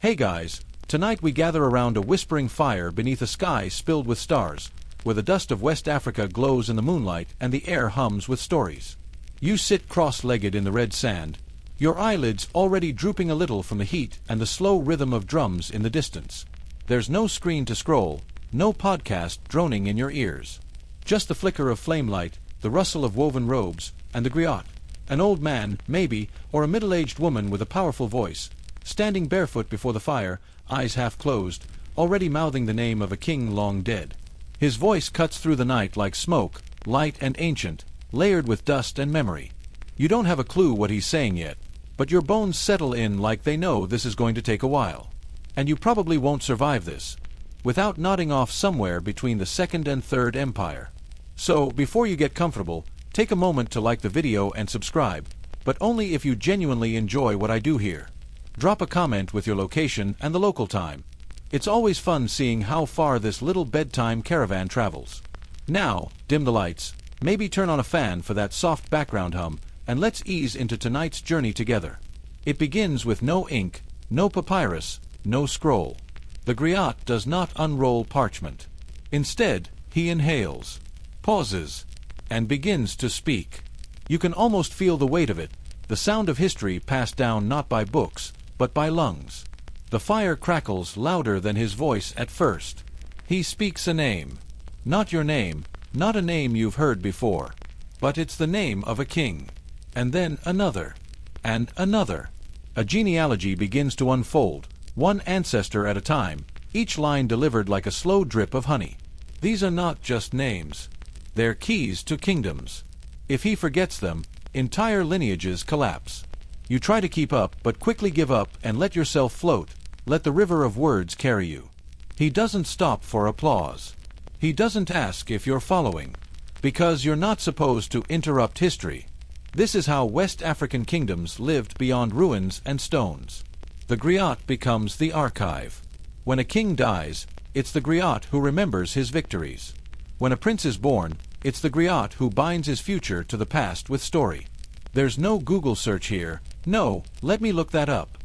Hey guys, tonight we gather around a whispering fire beneath a sky spilled with stars, where the dust of West Africa glows in the moonlight and the air hums with stories. You sit cross-legged in the red sand, your eyelids already drooping a little from the heat and the slow rhythm of drums in the distance. There's no screen to scroll, no podcast droning in your ears. Just the flicker of flame light, the rustle of woven robes, and the griot. An old man, maybe, or a middle-aged woman with a powerful voice, standing barefoot before the fire, eyes half closed, already mouthing the name of a king long dead. His voice cuts through the night like smoke, light and ancient, layered with dust and memory. You don't have a clue what he's saying yet, but your bones settle in like they know this is going to take a while. And you probably won't survive this without nodding off somewhere between the Second and Third Empire. So, before you get comfortable, take a moment to like the video and subscribe, but only if you genuinely enjoy what I do here. Drop a comment with your location and the local time. It's always fun seeing how far this little bedtime caravan travels. Now, dim the lights, maybe turn on a fan for that soft background hum, and let's ease into tonight's journey together. It begins with no ink, no papyrus, no scroll. The griot does not unroll parchment. Instead, he inhales, pauses, and begins to speak. You can almost feel the weight of it, the sound of history passed down not by books, but by lungs. The fire crackles louder than his voice at first. He speaks a name. Not your name, not a name you've heard before, but it's the name of a king. And then another. And another. A genealogy begins to unfold, one ancestor at a time, each line delivered like a slow drip of honey. These are not just names. They're keys to kingdoms. If he forgets them, entire lineages collapse. You try to keep up, but quickly give up and let yourself float. Let the river of words carry you. He doesn't stop for applause. He doesn't ask if you're following, because you're not supposed to interrupt history. This is how West African kingdoms lived beyond ruins and stones. The griot becomes the archive. When a king dies, it's the griot who remembers his victories. When a prince is born, it's the griot who binds his future to the past with story. There's no Google search here. No, let me look that up.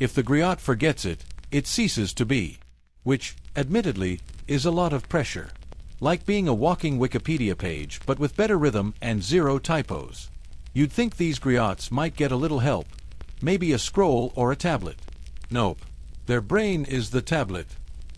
If the griot forgets it, it ceases to be. Which, admittedly, is a lot of pressure. Like being a walking Wikipedia page, but with better rhythm and zero typos. You'd think these griots might get a little help. Maybe a scroll or a tablet. Nope. Their brain is the tablet.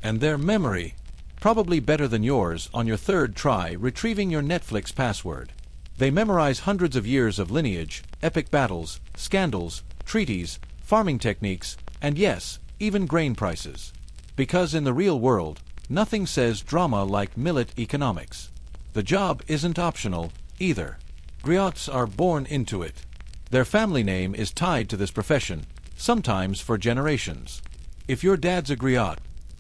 And their memory, probably better than yours on your third try retrieving your Netflix password. They memorize hundreds of years of lineage, epic battles, scandals, treaties, farming techniques, and yes, even grain prices. Because in the real world, nothing says drama like millet economics. The job isn't optional, either. Griots are born into it. Their family name is tied to this profession, sometimes for generations. If your dad's a griot,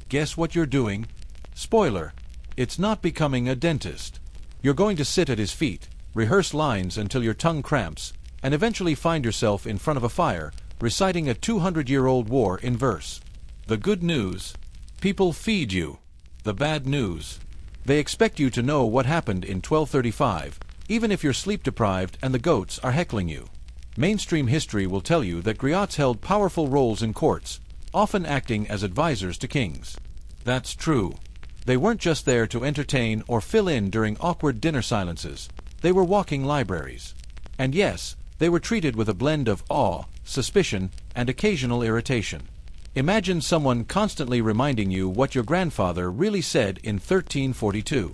guess what you're doing? Spoiler, it's not becoming a dentist. You're going to sit at his feet, rehearse lines until your tongue cramps, and eventually find yourself in front of a fire, reciting a 200-year-old war in verse. The good news: people feed you. The bad news: they expect you to know what happened in 1235, even if you're sleep-deprived and the goats are heckling you. Mainstream history will tell you that griots held powerful roles in courts, often acting as advisors to kings. That's true. They weren't just there to entertain or fill in during awkward dinner silences. They were walking libraries. And yes, they were treated with a blend of awe, suspicion, and occasional irritation. Imagine someone constantly reminding you what your grandfather really said in 1342.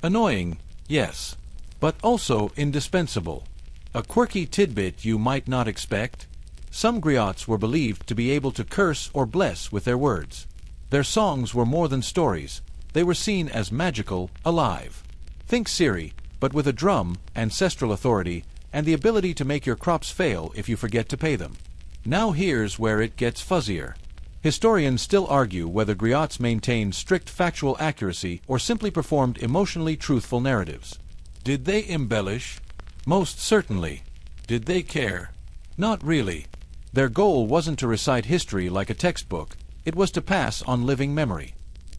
Annoying, yes, but also indispensable. A quirky tidbit you might not expect. Some griots were believed to be able to curse or bless with their words. Their songs were more than stories. They were seen as magical, alive. Think Siri, but with a drum, ancestral authority, and the ability to make your crops fail if you forget to pay them. Now here's where it gets fuzzier. Historians still argue whether griots maintained strict factual accuracy or simply performed emotionally truthful narratives. Did they embellish? Most certainly. Did they care? Not really. Their goal wasn't to recite history like a textbook, it was to pass on living memory.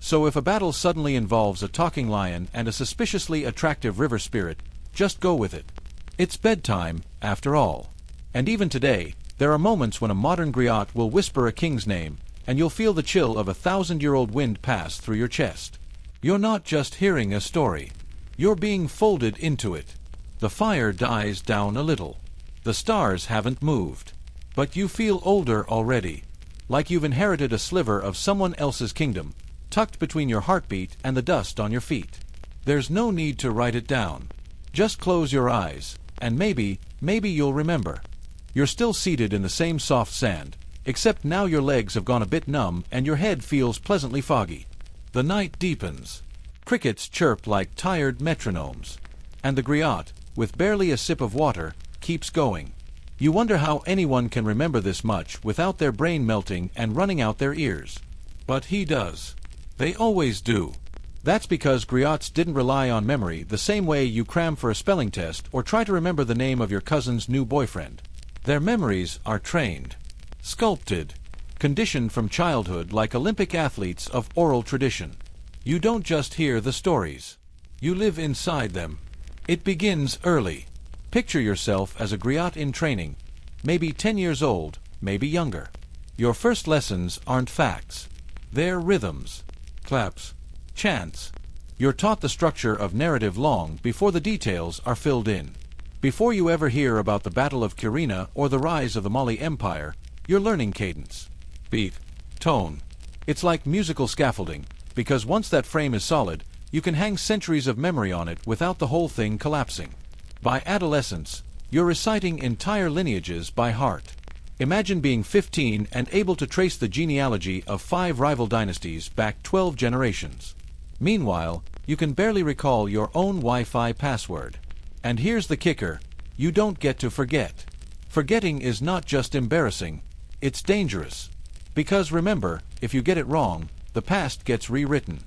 So if a battle suddenly involves a talking lion and a suspiciously attractive river spirit, just go with it. It's bedtime, after all. And even today, there are moments when a modern griot will whisper a king's name, and you'll feel the chill of a 1,000-year-old wind pass through your chest. You're not just hearing a story. You're being folded into it. The fire dies down a little. The stars haven't moved. But you feel older already, like you've inherited a sliver of someone else's kingdom, tucked between your heartbeat and the dust on your feet. There's no need to write it down. Just close your eyes, and maybe you'll remember. You're still seated in the same soft sand, except now your legs have gone a bit numb and your head feels pleasantly foggy. The night deepens. Crickets chirp like tired metronomes. And the griot, with barely a sip of water, keeps going. You wonder how anyone can remember this much without their brain melting and running out their ears. But he does. They always do. That's because griots didn't rely on memory the same way you cram for a spelling test or try to remember the name of your cousin's new boyfriend. Their memories are trained, sculpted, conditioned from childhood like Olympic athletes of oral tradition. You don't just hear the stories. You live inside them. It begins early. Picture yourself as a griot in training, maybe 10 years old, maybe younger. Your first lessons aren't facts. They're rhythms, claps, chants. You're taught the structure of narrative long before the details are filled in. Before you ever hear about the Battle of Kyrene or the rise of the Mali Empire, you're learning cadence, beat, tone. It's like musical scaffolding, because once that frame is solid, you can hang centuries of memory on it without the whole thing collapsing. By adolescence, you're reciting entire lineages by heart. Imagine being 15 and able to trace the genealogy of 5 rival dynasties back 12 generations. Meanwhile, you can barely recall your own Wi-Fi password. And here's the kicker: you don't get to forget. Forgetting is not just embarrassing, it's dangerous. Because remember, if you get it wrong, the past gets rewritten.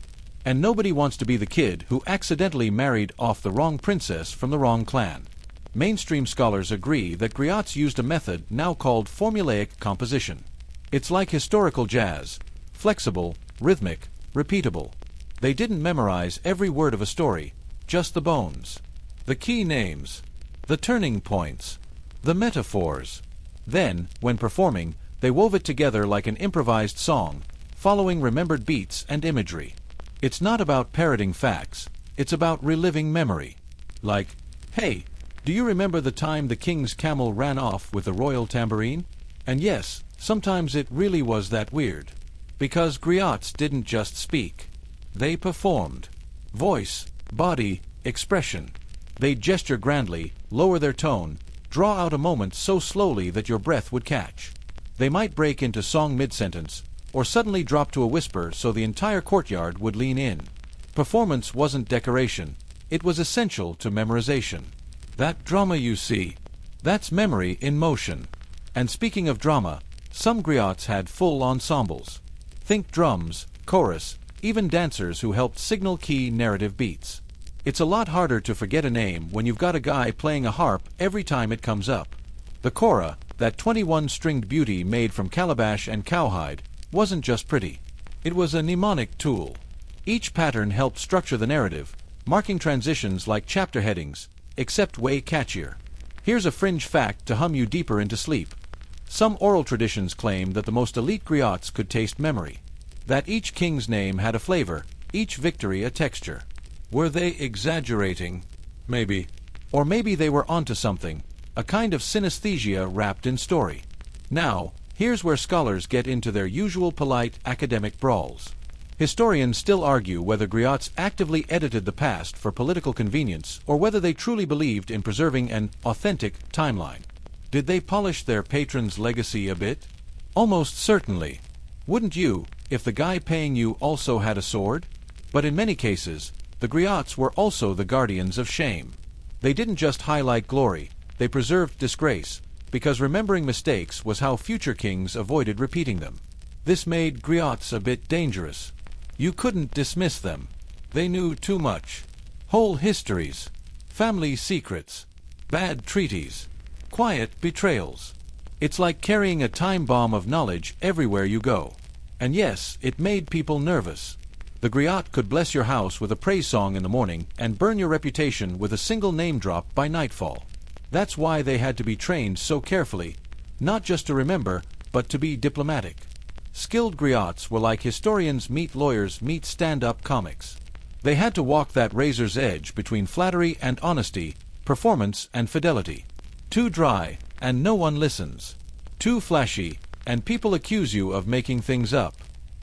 And nobody wants to be the kid who accidentally married off the wrong princess from the wrong clan. Mainstream scholars agree that griots used a method now called formulaic composition. It's like historical jazz, flexible, rhythmic, repeatable. They didn't memorize every word of a story, just the bones, the key names, the turning points, the metaphors. Then, when performing, they wove it together like an improvised song, following remembered beats and imagery. It's not about parroting facts, it's about reliving memory. Like, hey, do you remember the time the king's camel ran off with the royal tambourine? And yes, sometimes it really was that weird. Because griots didn't just speak. They performed. Voice, body, expression. They'd gesture grandly, lower their tone, draw out a moment so slowly that your breath would catch. They might break into song mid-sentence, or suddenly drop to a whisper so the entire courtyard would lean in. Performance wasn't decoration, it was essential to memorization. That drama you see, that's memory in motion. And speaking of drama, some griots had full ensembles. Think drums, chorus, even dancers who helped signal key narrative beats. It's a lot harder to forget a name when you've got a guy playing a harp every time it comes up. The kora, that 21-stringed beauty made from calabash and cowhide, wasn't just pretty. It was a mnemonic tool. Each pattern helped structure the narrative, marking transitions like chapter headings, except way catchier. Here's a fringe fact to hum you deeper into sleep. Some oral traditions claim that the most elite griots could taste memory. That each king's name had a flavor, each victory a texture. Were they exaggerating? Maybe. Or maybe they were onto something, a kind of synesthesia wrapped in story. Now, here's where scholars get into their usual polite academic brawls. Historians still argue whether griots actively edited the past for political convenience or whether they truly believed in preserving an authentic timeline. Did they polish their patron's legacy a bit? Almost certainly. Wouldn't you, if the guy paying you also had a sword? But in many cases, the griots were also the guardians of shame. They didn't just highlight glory, they preserved disgrace, because remembering mistakes was how future kings avoided repeating them. This made griots a bit dangerous. You couldn't dismiss them. They knew too much. Whole histories, family secrets, bad treaties, quiet betrayals. It's like carrying a time bomb of knowledge everywhere you go. And yes, it made people nervous. The griot could bless your house with a praise song in the morning and burn your reputation with a single name drop by nightfall. That's why they had to be trained so carefully, not just to remember, but to be diplomatic. Skilled griots were like historians meet lawyers meet stand-up comics. They had to walk that razor's edge between flattery and honesty, performance and fidelity. Too dry, and no one listens. Too flashy, and people accuse you of making things up.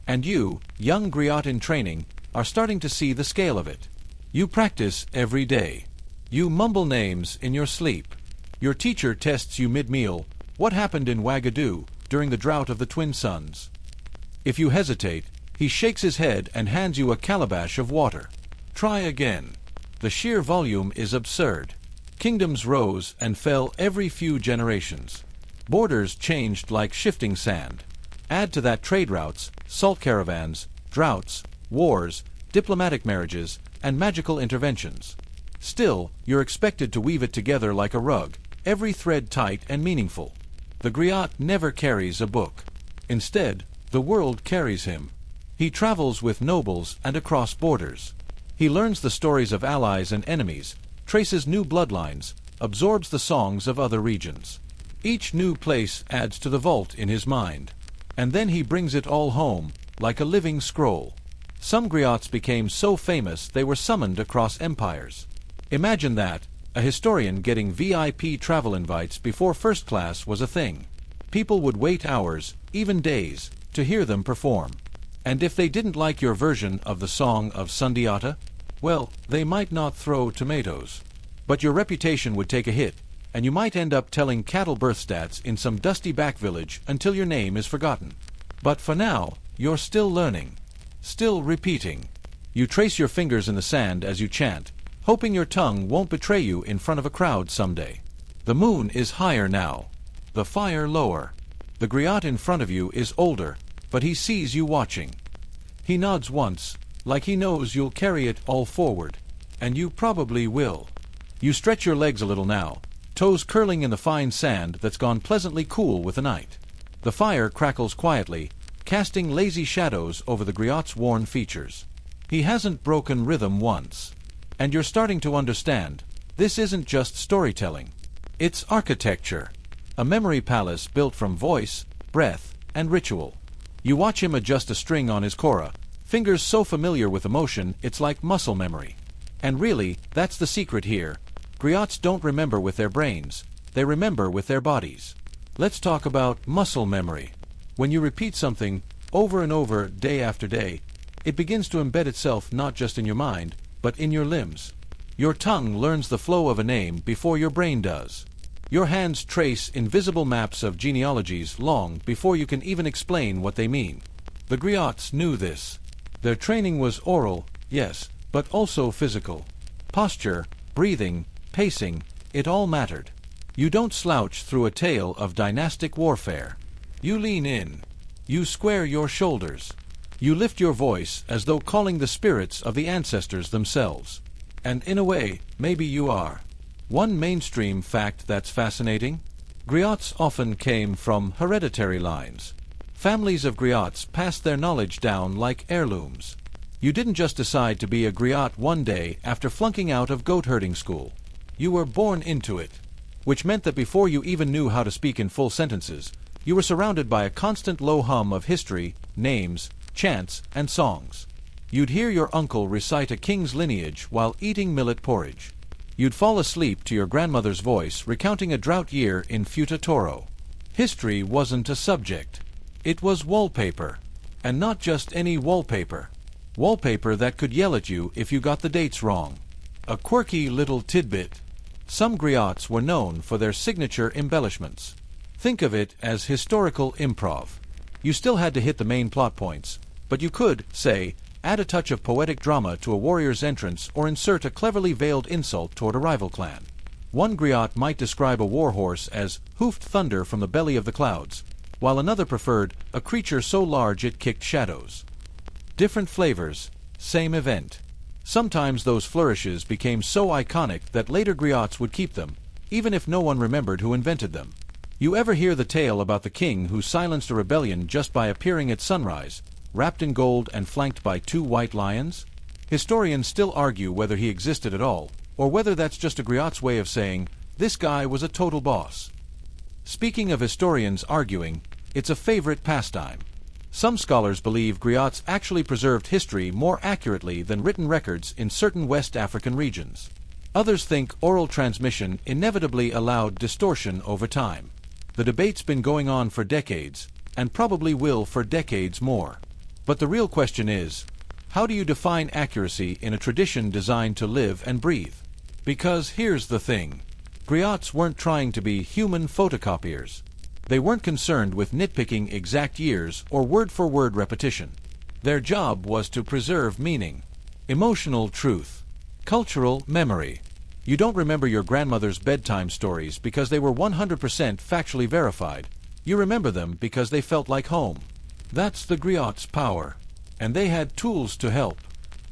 And you, young griot in training, are starting to see the scale of it. You practice every day. You mumble names in your sleep. Your teacher tests you mid-meal, what happened in Wagadu during the drought of the twin suns. If you hesitate, he shakes his head and hands you a calabash of water. Try again. The sheer volume is absurd. Kingdoms rose and fell every few generations. Borders changed like shifting sand. Add to that trade routes, salt caravans, droughts, wars, diplomatic marriages, and magical interventions. Still, you're expected to weave it together like a rug, every thread tight and meaningful. The griot never carries a book. Instead, the world carries him. He travels with nobles and across borders. He learns the stories of allies and enemies, traces new bloodlines, absorbs the songs of other regions. Each new place adds to the vault in his mind. And then he brings it all home, like a living scroll. Some griots became so famous they were summoned across empires. Imagine that, a historian getting VIP travel invites before first class was a thing. People would wait hours, even days, to hear them perform. And if they didn't like your version of the Song of Sundiata, well, they might not throw tomatoes. But your reputation would take a hit, and you might end up telling cattle birth stats in some dusty back village until your name is forgotten. But for now, you're still learning. Still repeating. You trace your fingers in the sand as you chant, hoping your tongue won't betray you in front of a crowd someday. The moon is higher now. The fire lower. The griot in front of you is older, but he sees you watching. He nods once, like he knows you'll carry it all forward. And you probably will. You stretch your legs a little now, toes curling in the fine sand that's gone pleasantly cool with the night. The fire crackles quietly, casting lazy shadows over the griot's worn features. He hasn't broken rhythm once. And you're starting to understand, this isn't just storytelling. It's architecture. A memory palace built from voice, breath, and ritual. You watch him adjust a string on his kora, fingers so familiar with emotion it's like muscle memory. And really, that's the secret here. Griots don't remember with their brains, they remember with their bodies. Let's talk about muscle memory. When you repeat something over and over, day after day, it begins to embed itself not just in your mind, but in your limbs. Your tongue learns the flow of a name before your brain does. Your hands trace invisible maps of genealogies long before you can even explain what they mean. The griots knew this. Their training was oral, yes, but also physical. Posture, breathing, pacing, it all mattered. You don't slouch through a tale of dynastic warfare. You lean in. You square your shoulders. You lift your voice as though calling the spirits of the ancestors themselves. And in a way, maybe you are. One mainstream fact that's fascinating: griots often came from hereditary lines. Families of griots passed their knowledge down like heirlooms. You didn't just decide to be a griot one day after flunking out of goat herding school. You were born into it. Which meant that before you even knew how to speak in full sentences, you were surrounded by a constant low hum of history, names, chants, and songs. You'd hear your uncle recite a king's lineage while eating millet porridge. You'd fall asleep to your grandmother's voice recounting a drought year in Futa Toro. History wasn't a subject. It was wallpaper. And not just any wallpaper. Wallpaper that could yell at you if you got the dates wrong. A quirky little tidbit. Some griots were known for their signature embellishments. Think of it as historical improv. You still had to hit the main plot points, but you could, say, add a touch of poetic drama to a warrior's entrance or insert a cleverly veiled insult toward a rival clan. One griot might describe a warhorse as hoofed thunder from the belly of the clouds, while another preferred a creature so large it kicked shadows. Different flavors, same event. Sometimes those flourishes became so iconic that later griots would keep them, even if no one remembered who invented them. You ever hear the tale about the king who silenced a rebellion just by appearing at sunrise, wrapped in gold and flanked by 2 white lions? Historians still argue whether he existed at all, or whether that's just a griot's way of saying, this guy was a total boss. Speaking of historians arguing, it's a favorite pastime. Some scholars believe griots actually preserved history more accurately than written records in certain West African regions. Others think oral transmission inevitably allowed distortion over time. The debate's been going on for decades, and probably will for decades more. But the real question is, how do you define accuracy in a tradition designed to live and breathe? Because here's the thing. Griots weren't trying to be human photocopiers. They weren't concerned with nitpicking exact years or word-for-word repetition. Their job was to preserve meaning, emotional truth, cultural memory. You don't remember your grandmother's bedtime stories because they were 100% factually verified. You remember them because they felt like home. That's the griots' power. And they had tools to help.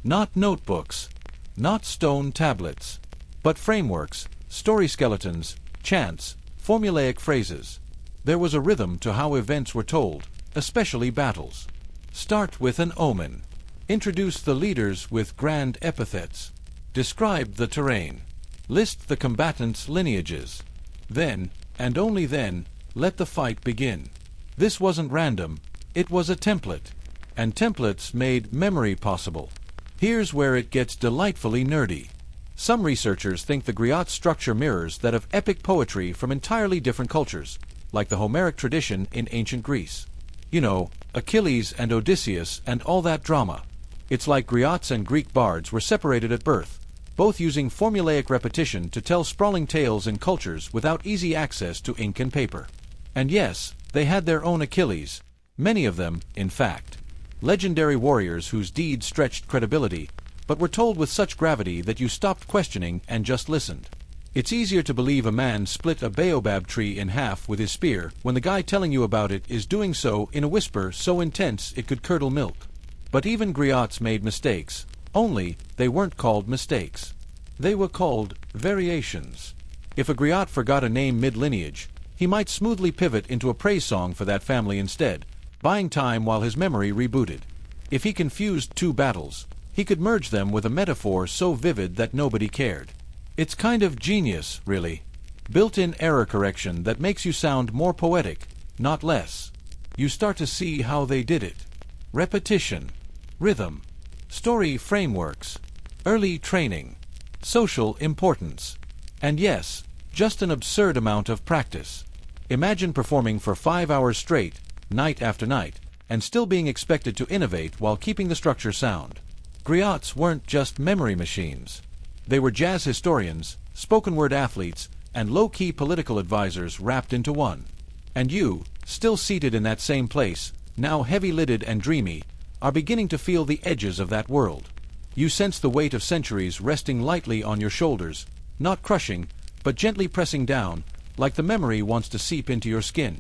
Not notebooks, not stone tablets, but frameworks, story skeletons, chants, formulaic phrases. There was a rhythm to how events were told, especially battles. Start with an omen. Introduce the leaders with grand epithets. Describe the terrain. List the combatants' lineages. Then, and only then, let the fight begin. This wasn't random, it was a template. And templates made memory possible. Here's where it gets delightfully nerdy. Some researchers think the griot structure mirrors that of epic poetry from entirely different cultures, like the Homeric tradition in ancient Greece. You know, Achilles and Odysseus and all that drama. It's like griots and Greek bards were separated at birth, both using formulaic repetition to tell sprawling tales in cultures without easy access to ink and paper. And yes, they had their own Achilles, many of them, in fact. Legendary warriors whose deeds stretched credibility, but were told with such gravity that you stopped questioning and just listened. It's easier to believe a man split a baobab tree in half with his spear when the guy telling you about it is doing so in a whisper so intense it could curdle milk. But even griots made mistakes, only they weren't called mistakes. They were called variations. If a griot forgot a name mid-lineage, he might smoothly pivot into a praise song for that family instead, buying time while his memory rebooted. If he confused two battles, he could merge them with a metaphor so vivid that nobody cared. It's kind of genius, really. Built-in error correction that makes you sound more poetic, not less. You start to see how they did it. Repetition, rhythm, story frameworks, early training, social importance, and yes, just an absurd amount of practice. Imagine performing for 5 hours straight, night after night, and still being expected to innovate while keeping the structure sound. Griots weren't just memory machines. They were jazz historians, spoken-word athletes, and low-key political advisors wrapped into one. And you, still seated in that same place, now heavy-lidded and dreamy, are beginning to feel the edges of that world. You sense the weight of centuries resting lightly on your shoulders, not crushing, but gently pressing down, like the memory wants to seep into your skin.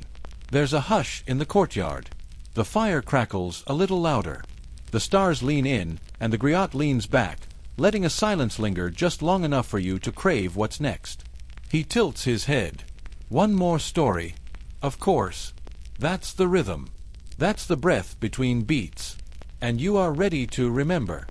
There's a hush in the courtyard. The fire crackles a little louder. The stars lean in, and the griot leans back, letting a silence linger just long enough for you to crave what's next. He tilts his head. One more story. Of course. That's the rhythm. That's the breath between beats. And you are ready to remember.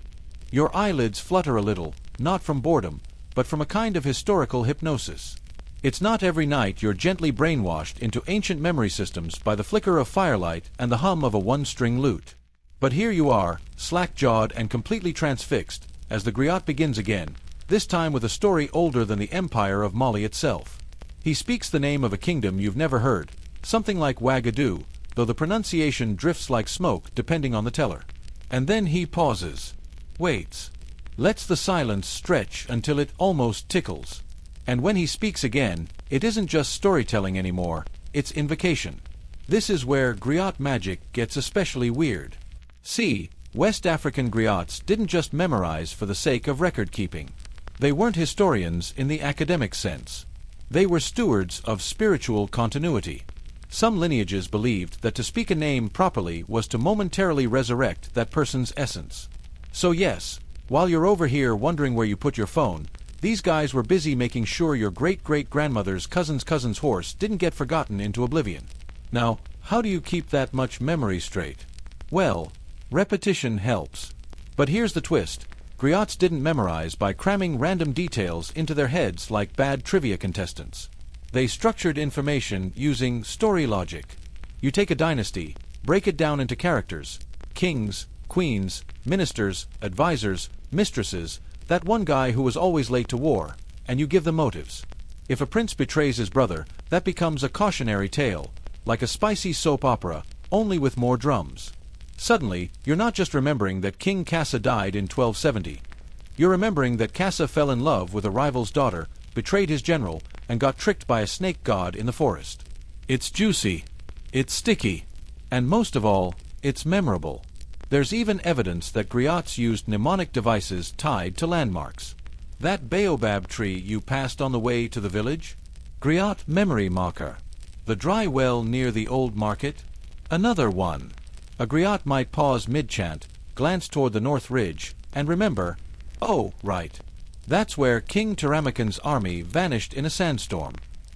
Your eyelids flutter a little, not from boredom, but from a kind of historical hypnosis. It's not every night you're gently brainwashed into ancient memory systems by the flicker of firelight and the hum of a one-string lute. But here you are, slack-jawed and completely transfixed, as the griot begins again, this time with a story older than the empire of Mali itself. He speaks the name of a kingdom you've never heard, something like Wagadoo, though the pronunciation drifts like smoke depending on the teller. And then he pauses, waits, lets the silence stretch until it almost tickles. And when he speaks again, it isn't just storytelling anymore, it's invocation. This is where griot magic gets especially weird. See, West African griots didn't just memorize for the sake of record-keeping. They weren't historians in the academic sense. They were stewards of spiritual continuity. Some lineages believed that to speak a name properly was to momentarily resurrect that person's essence. So yes, while you're over here wondering where you put your phone, these guys were busy making sure your great-great-grandmother's cousin's horse didn't get forgotten into oblivion. Now, how do you keep that much memory straight? Well, repetition helps. But here's the twist. Griots didn't memorize by cramming random details into their heads like bad trivia contestants. They structured information using story logic. You take a dynasty, Break it down into characters: kings, queens, ministers, advisors, mistresses, that one guy who was always late to war, and you give them motives. If a prince betrays his brother, that becomes a cautionary tale, like a spicy soap opera, only with more drums. Suddenly, you're not just remembering that King Cassa died in 1270. You're remembering that Cassa fell in love with a rival's daughter, betrayed his general, and got tricked by a snake god in the forest. It's juicy. It's sticky. And most of all, it's memorable. There's even evidence that griots used mnemonic devices tied to landmarks. That baobab tree you passed on the way to the village? Griot memory marker. The dry well near the old market? Another one. A griot might pause mid-chant, glance toward the north ridge, and remember, oh, right. That's where King Taramakan's army vanished in a sandstorm.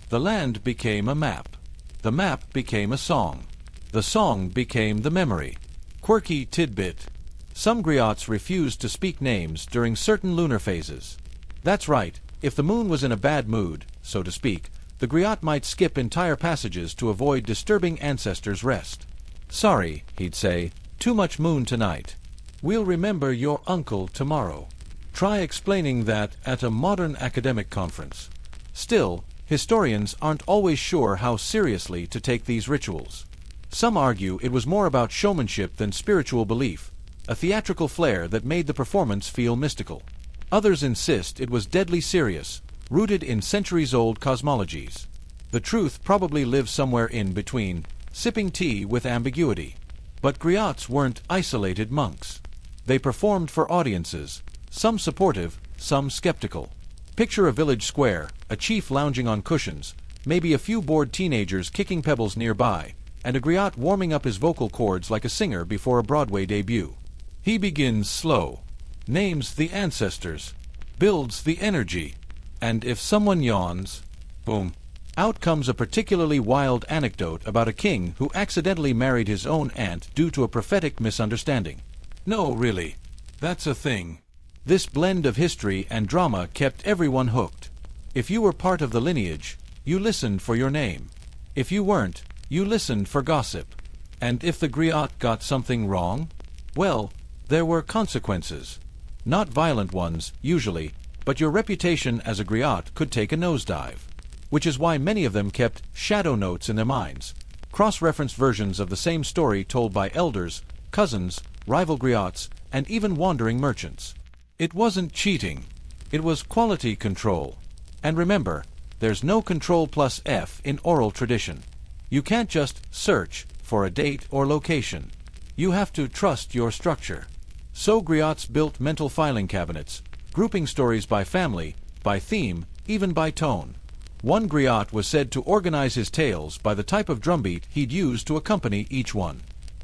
The land became a map. The map became a song. The song became the memory. Quirky tidbit. Some griots refused to speak names during certain lunar phases. That's right, if the moon was in a bad mood, so to speak, the griot might skip entire passages to avoid disturbing ancestors' rest. Sorry, he'd say, too much moon tonight. We'll remember your uncle tomorrow. Try explaining that at a modern academic conference. Still, historians aren't always sure how seriously to take these rituals. Some argue it was more about showmanship than spiritual belief, a theatrical flair that made the performance feel mystical. Others insist it was deadly serious, rooted in centuries-old cosmologies. The truth probably lives somewhere in between, sipping tea with ambiguity. But griots weren't isolated monks. They performed for audiences, some supportive, some skeptical. Picture a village square, a chief lounging on cushions, maybe a few bored teenagers kicking pebbles nearby, and a griot warming up his vocal cords like a singer before a Broadway debut. He begins slow, names the ancestors, builds the energy, and if someone yawns, boom, out comes a particularly wild anecdote about a king who accidentally married his own aunt due to a prophetic misunderstanding. No, really, that's a thing. This blend of history and drama kept everyone hooked. If you were part of the lineage, you listened for your name. If you weren't, you listened for gossip. And if the griot got something wrong, well, there were consequences. Not violent ones, usually, but your reputation as a griot could take a nosedive. Which is why many of them kept shadow notes in their minds, cross-referenced versions of the same story told by elders, cousins, rival griots, and even wandering merchants. It wasn't cheating. It was quality control. And remember, there's no control plus F in oral tradition. You can't just search for a date or location. You have to trust your structure. So griots built mental filing cabinets, grouping stories by family, by theme, even by tone. One griot was said to organize his tales by the type of drumbeat he'd use to accompany each one.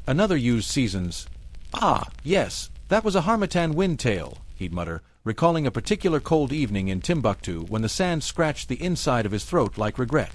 Another used seasons. Ah, yes, that was a Harmattan wind tale, he'd mutter, recalling a particular cold evening in Timbuktu when the sand scratched the inside of his throat like regret.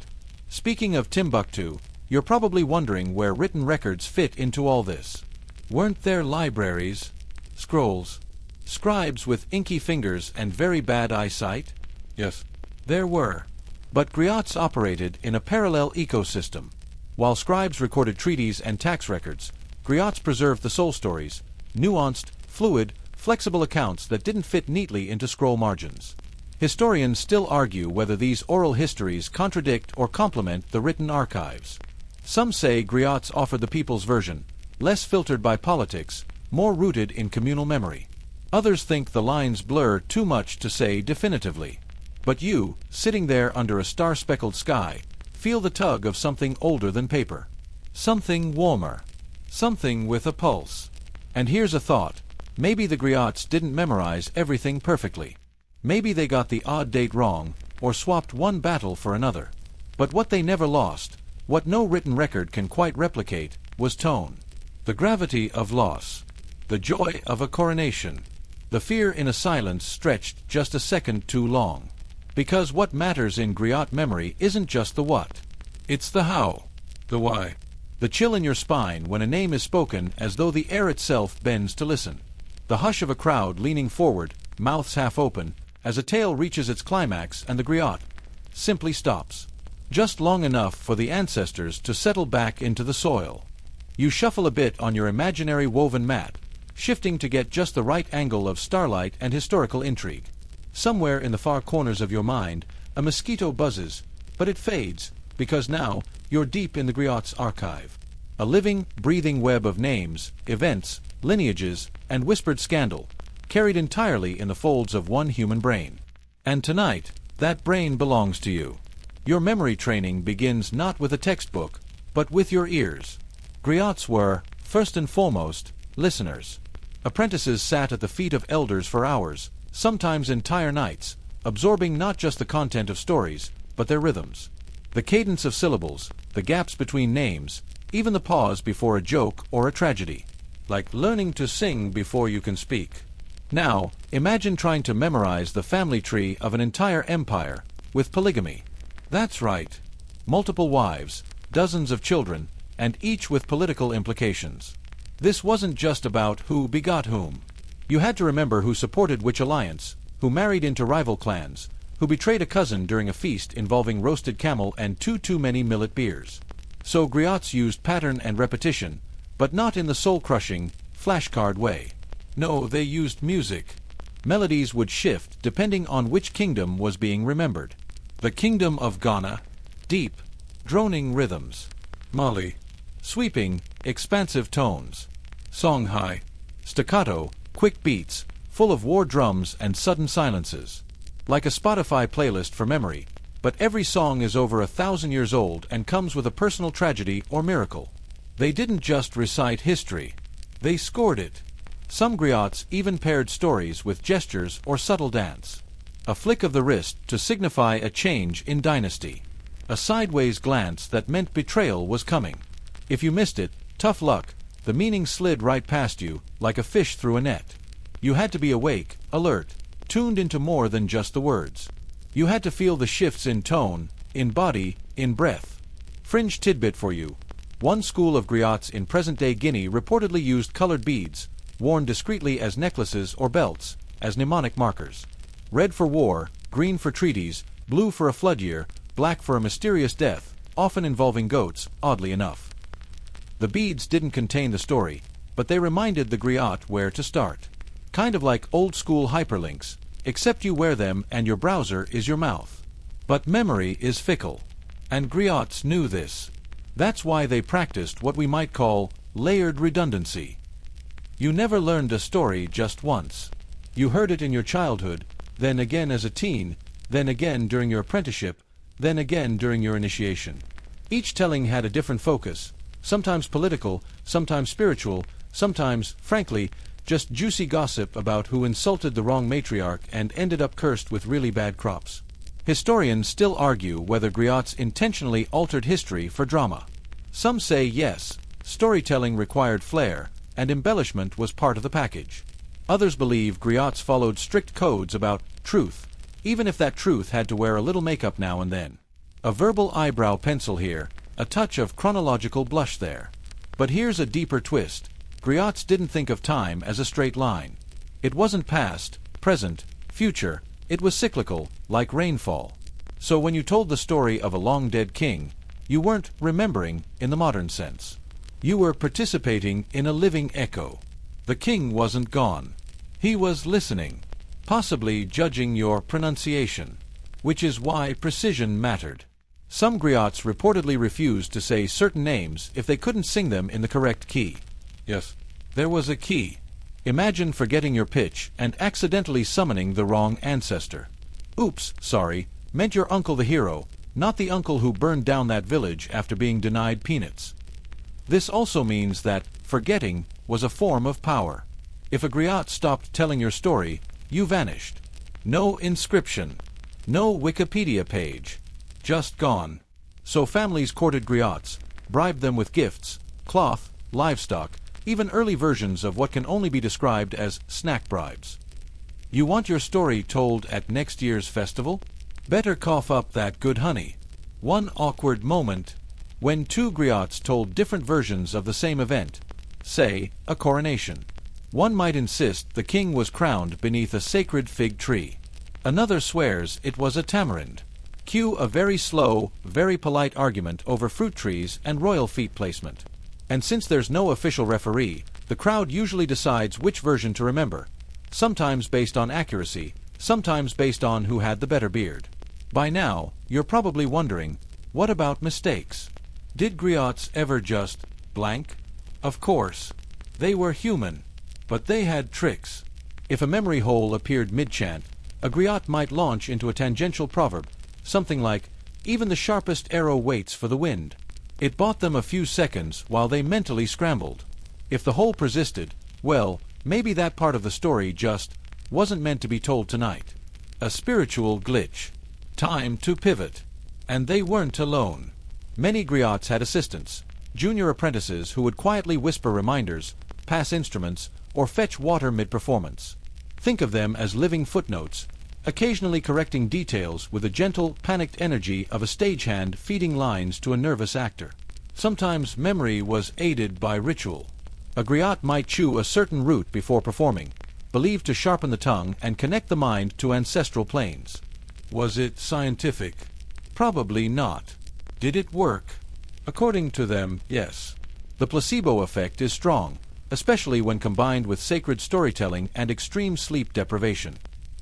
Speaking of Timbuktu, you're probably wondering where written records fit into all this. Weren't there libraries, scrolls, scribes with inky fingers and very bad eyesight? Yes, there were. But griots operated in a parallel ecosystem. While scribes recorded treaties and tax records, griots preserved the soul stories, nuanced, fluid, flexible accounts that didn't fit neatly into scroll margins. Historians still argue whether these oral histories contradict or complement the written archives. Some say griots offered the people's version, less filtered by politics, more rooted in communal memory. Others think the lines blur too much to say definitively. But you, sitting there under a star-speckled sky, feel the tug of something older than paper. Something warmer. Something with a pulse. And here's a thought. Maybe the griots didn't memorize everything perfectly. Maybe they got the odd date wrong, or swapped one battle for another. But what they never lost, what no written record can quite replicate, was tone. The gravity of loss. The joy of a coronation. The fear in a silence stretched just a second too long. Because what matters in griot memory isn't just the what. It's the how. The why. The chill in your spine when a name is spoken as though the air itself bends to listen. The hush of a crowd leaning forward, mouths half open, as a tale reaches its climax and the griot simply stops. Just long enough for the ancestors to settle back into the soil. You shuffle a bit on your imaginary woven mat, shifting to get just the right angle of starlight and historical intrigue. Somewhere in the far corners of your mind, a mosquito buzzes, but it fades, because now you're deep in the Griots archive. A living, breathing web of names, events, lineages, and whispered scandal, carried entirely in the folds of one human brain. And tonight, that brain belongs to you. Your memory training begins not with a textbook, but with your ears. Griots were, first and foremost, listeners. Apprentices sat at the feet of elders for hours, sometimes entire nights, absorbing not just the content of stories, but their rhythms. The cadence of syllables, the gaps between names, even the pause before a joke or a tragedy. Like learning to sing before you can speak. Now, imagine trying to memorize the family tree of an entire empire, with polygamy. That's right. Multiple wives, dozens of children, and each with political implications. This wasn't just about who begot whom. You had to remember who supported which alliance, who married into rival clans, who betrayed a cousin during a feast involving roasted camel and too many millet beers. So Griots used pattern and repetition, but not in the soul-crushing, flashcard way. No, they used music. Melodies would shift depending on which kingdom was being remembered. The kingdom of Ghana, deep, droning rhythms. Mali, sweeping, expansive tones. Songhai, staccato, quick beats, full of war drums and sudden silences. Like a Spotify playlist for memory, but every song is over 1,000 years old and comes with a personal tragedy or miracle. They didn't just recite history. They scored it. Some griots even paired stories with gestures or subtle dance. A flick of the wrist to signify a change in dynasty. A sideways glance that meant betrayal was coming. If you missed it, tough luck, the meaning slid right past you, like a fish through a net. You had to be awake, alert, tuned into more than just the words. You had to feel the shifts in tone, in body, in breath. Fringe tidbit for you. One school of griots in present-day Guinea reportedly used colored beads, worn discreetly as necklaces or belts, as mnemonic markers. Red for war, green for treaties, blue for a flood year, black for a mysterious death, often involving goats, oddly enough. The beads didn't contain the story, but they reminded the griot where to start. Kind of like old-school hyperlinks, except you wear them and your browser is your mouth. But memory is fickle. And griots knew this. That's why they practiced what we might call layered redundancy. You never learned a story just once. You heard it in your childhood, then again as a teen, then again during your apprenticeship, then again during your initiation. Each telling had a different focus, sometimes political, sometimes spiritual, sometimes, frankly, just juicy gossip about who insulted the wrong matriarch and ended up cursed with really bad crops. Historians still argue whether griots intentionally altered history for drama. Some say yes, storytelling required flair, and embellishment was part of the package. Others believe griots followed strict codes about truth, even if that truth had to wear a little makeup now and then. A verbal eyebrow pencil here, a touch of chronological blush there. But here's a deeper twist. Griots didn't think of time as a straight line. It wasn't past, present, future, it was cyclical, like rainfall. So when you told the story of a long-dead king, you weren't remembering in the modern sense. You were participating in a living echo. The king wasn't gone. He was listening, possibly judging your pronunciation, which is why precision mattered. Some griots reportedly refused to say certain names if they couldn't sing them in the correct key. Yes, there was a key. Imagine forgetting your pitch and accidentally summoning the wrong ancestor. Oops, sorry, meant your uncle the hero, not the uncle who burned down that village after being denied peanuts. This also means that forgetting was a form of power. If a griot stopped telling your story, you vanished. No inscription, no Wikipedia page, just gone. So families courted griots, bribed them with gifts, cloth, livestock, even early versions of what can only be described as snack bribes. You want your story told at next year's festival? Better cough up that good honey. One awkward moment when two griots told different versions of the same event, say, a coronation. One might insist the king was crowned beneath a sacred fig tree. Another swears it was a tamarind. Cue a very slow, very polite argument over fruit trees and royal feet placement. And since there's no official referee, the crowd usually decides which version to remember, sometimes based on accuracy, sometimes based on who had the better beard. By now, you're probably wondering, what about mistakes? Did griots ever just blank? Of course. They were human. But they had tricks. If a memory hole appeared mid-chant, a griot might launch into a tangential proverb, something like, "Even the sharpest arrow waits for the wind." It bought them a few seconds while they mentally scrambled. If the hole persisted, well, maybe that part of the story just wasn't meant to be told tonight. A spiritual glitch. Time to pivot. And they weren't alone. Many griots had assistants, junior apprentices who would quietly whisper reminders, pass instruments, or fetch water mid-performance. Think of them as living footnotes, occasionally correcting details with the gentle, panicked energy of a stagehand feeding lines to a nervous actor. Sometimes memory was aided by ritual. A griot might chew a certain root before performing, believed to sharpen the tongue and connect the mind to ancestral planes. Was it scientific? Probably not. Did it work? According to them, yes. The placebo effect is strong, especially when combined with sacred storytelling and extreme sleep deprivation.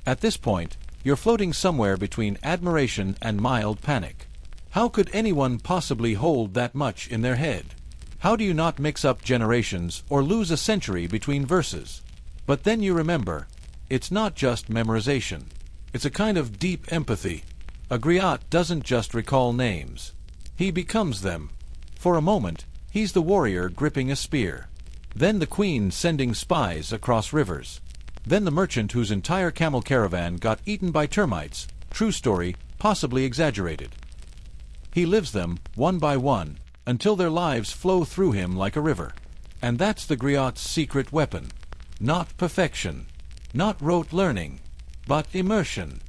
At this point, you're floating somewhere between admiration and mild panic. How could anyone possibly hold that much in their head? How do you not mix up generations or lose a century between verses? But then you remember, it's not just memorization. It's a kind of deep empathy. A griot doesn't just recall names. He becomes them. For a moment, he's the warrior gripping a spear. Then the queen sending spies across rivers. Then the merchant whose entire camel caravan got eaten by termites. True story, possibly exaggerated. He lives them, one by one, until their lives flow through him like a river. And that's the griot's secret weapon. Not perfection. Not rote learning. But immersion.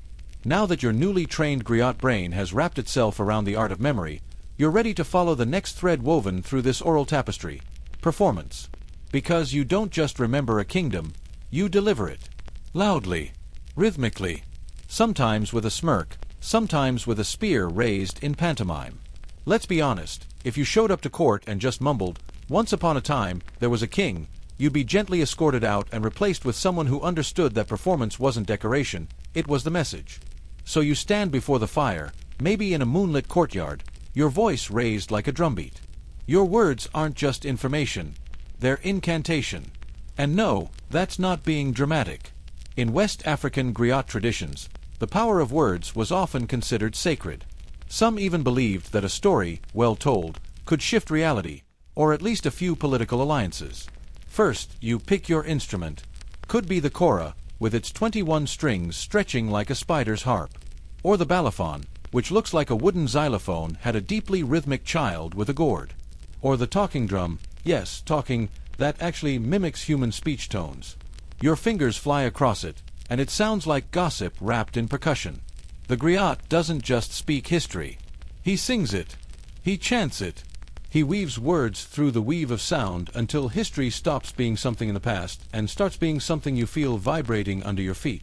Now that your newly trained griot brain has wrapped itself around the art of memory, you're ready to follow the next thread woven through this oral tapestry. Performance. Because you don't just remember a kingdom, you deliver it. Loudly. Rhythmically. Sometimes with a smirk, sometimes with a spear raised in pantomime. Let's be honest, if you showed up to court and just mumbled, "Once upon a time, there was a king," you'd be gently escorted out and replaced with someone who understood that performance wasn't decoration, it was the message. So you stand before the fire, maybe in a moonlit courtyard, your voice raised like a drumbeat. Your words aren't just information, they're incantation. And no, that's not being dramatic. In West African griot traditions, the power of words was often considered sacred. Some even believed that a story, well told, could shift reality, or at least a few political alliances. First, you pick your instrument. Could be the kora, with its 21 strings stretching like a spider's harp. Or the balafon, which looks like a wooden xylophone had a deeply rhythmic child with a gourd. Or the talking drum, yes, talking, that actually mimics human speech tones. Your fingers fly across it, and it sounds like gossip wrapped in percussion. The griot doesn't just speak history. He sings it. He chants it. He weaves words through the weave of sound until history stops being something in the past and starts being something you feel vibrating under your feet.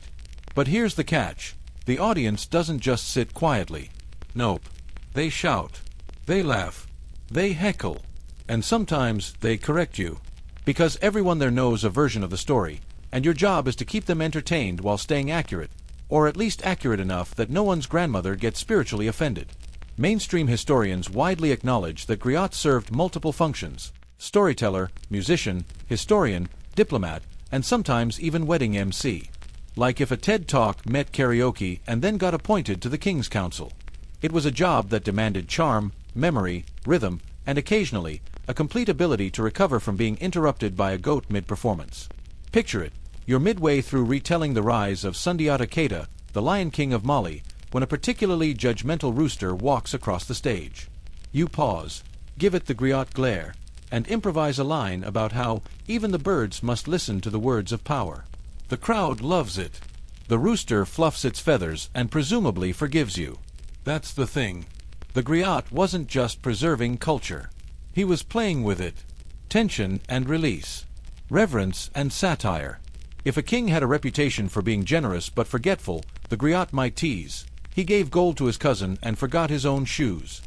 But here's the catch. The audience doesn't just sit quietly. Nope. They shout. They laugh. They heckle. And sometimes they correct you. Because everyone there knows a version of the story, and your job is to keep them entertained while staying accurate, or at least accurate enough that no one's grandmother gets spiritually offended. Mainstream historians widely acknowledge that griots served multiple functions: storyteller, musician, historian, diplomat, and sometimes even wedding MC. Like if a TED Talk met karaoke and then got appointed to the King's Council. It was a job that demanded charm, memory, rhythm, and occasionally, a complete ability to recover from being interrupted by a goat mid-performance. Picture it. You're midway through retelling the rise of Sundiata Keita, the Lion King of Mali, when a particularly judgmental rooster walks across the stage. You pause, give it the griot glare, and improvise a line about how even the birds must listen to the words of power. The crowd loves it. The rooster fluffs its feathers and presumably forgives you. That's the thing. The griot wasn't just preserving culture. He was playing with it. Tension and release. Reverence and satire. If a king had a reputation for being generous but forgetful, the griot might tease. He gave gold to his cousin and forgot his own shoes.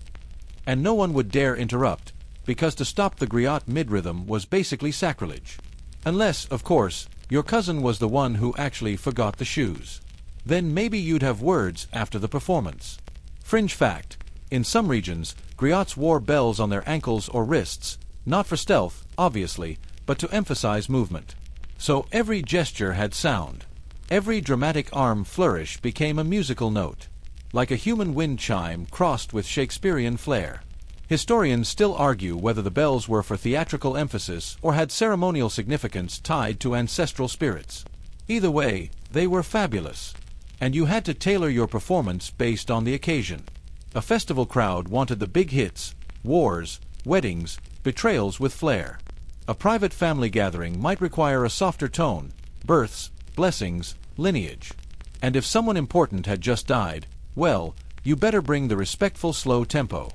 And no one would dare interrupt, because to stop the griot mid-rhythm was basically sacrilege. Unless, of course, your cousin was the one who actually forgot the shoes. Then maybe you'd have words after the performance. Fringe fact: in some regions, griots wore bells on their ankles or wrists, not for stealth, obviously, but to emphasize movement. So every gesture had sound. Every dramatic arm flourish became a musical note, like a human wind chime crossed with Shakespearean flair. Historians still argue whether the bells were for theatrical emphasis or had ceremonial significance tied to ancestral spirits. Either way, they were fabulous, and you had to tailor your performance based on the occasion. A festival crowd wanted the big hits: wars, weddings, betrayals with flair. A private family gathering might require a softer tone: births, blessings, lineage. And if someone important had just died, well, you better bring the respectful slow tempo.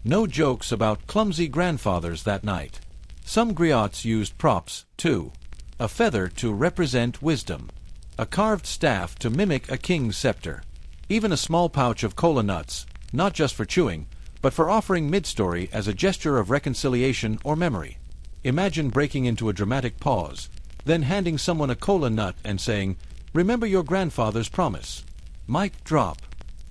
No jokes about clumsy grandfathers that night. Some griots used props, too. A feather to represent wisdom. A carved staff to mimic a king's scepter. Even a small pouch of cola nuts, not just for chewing, but for offering mid-story as a gesture of reconciliation or memory. Imagine breaking into a dramatic pause, then handing someone a cola nut and saying, "Remember your grandfather's promise." Mic drop.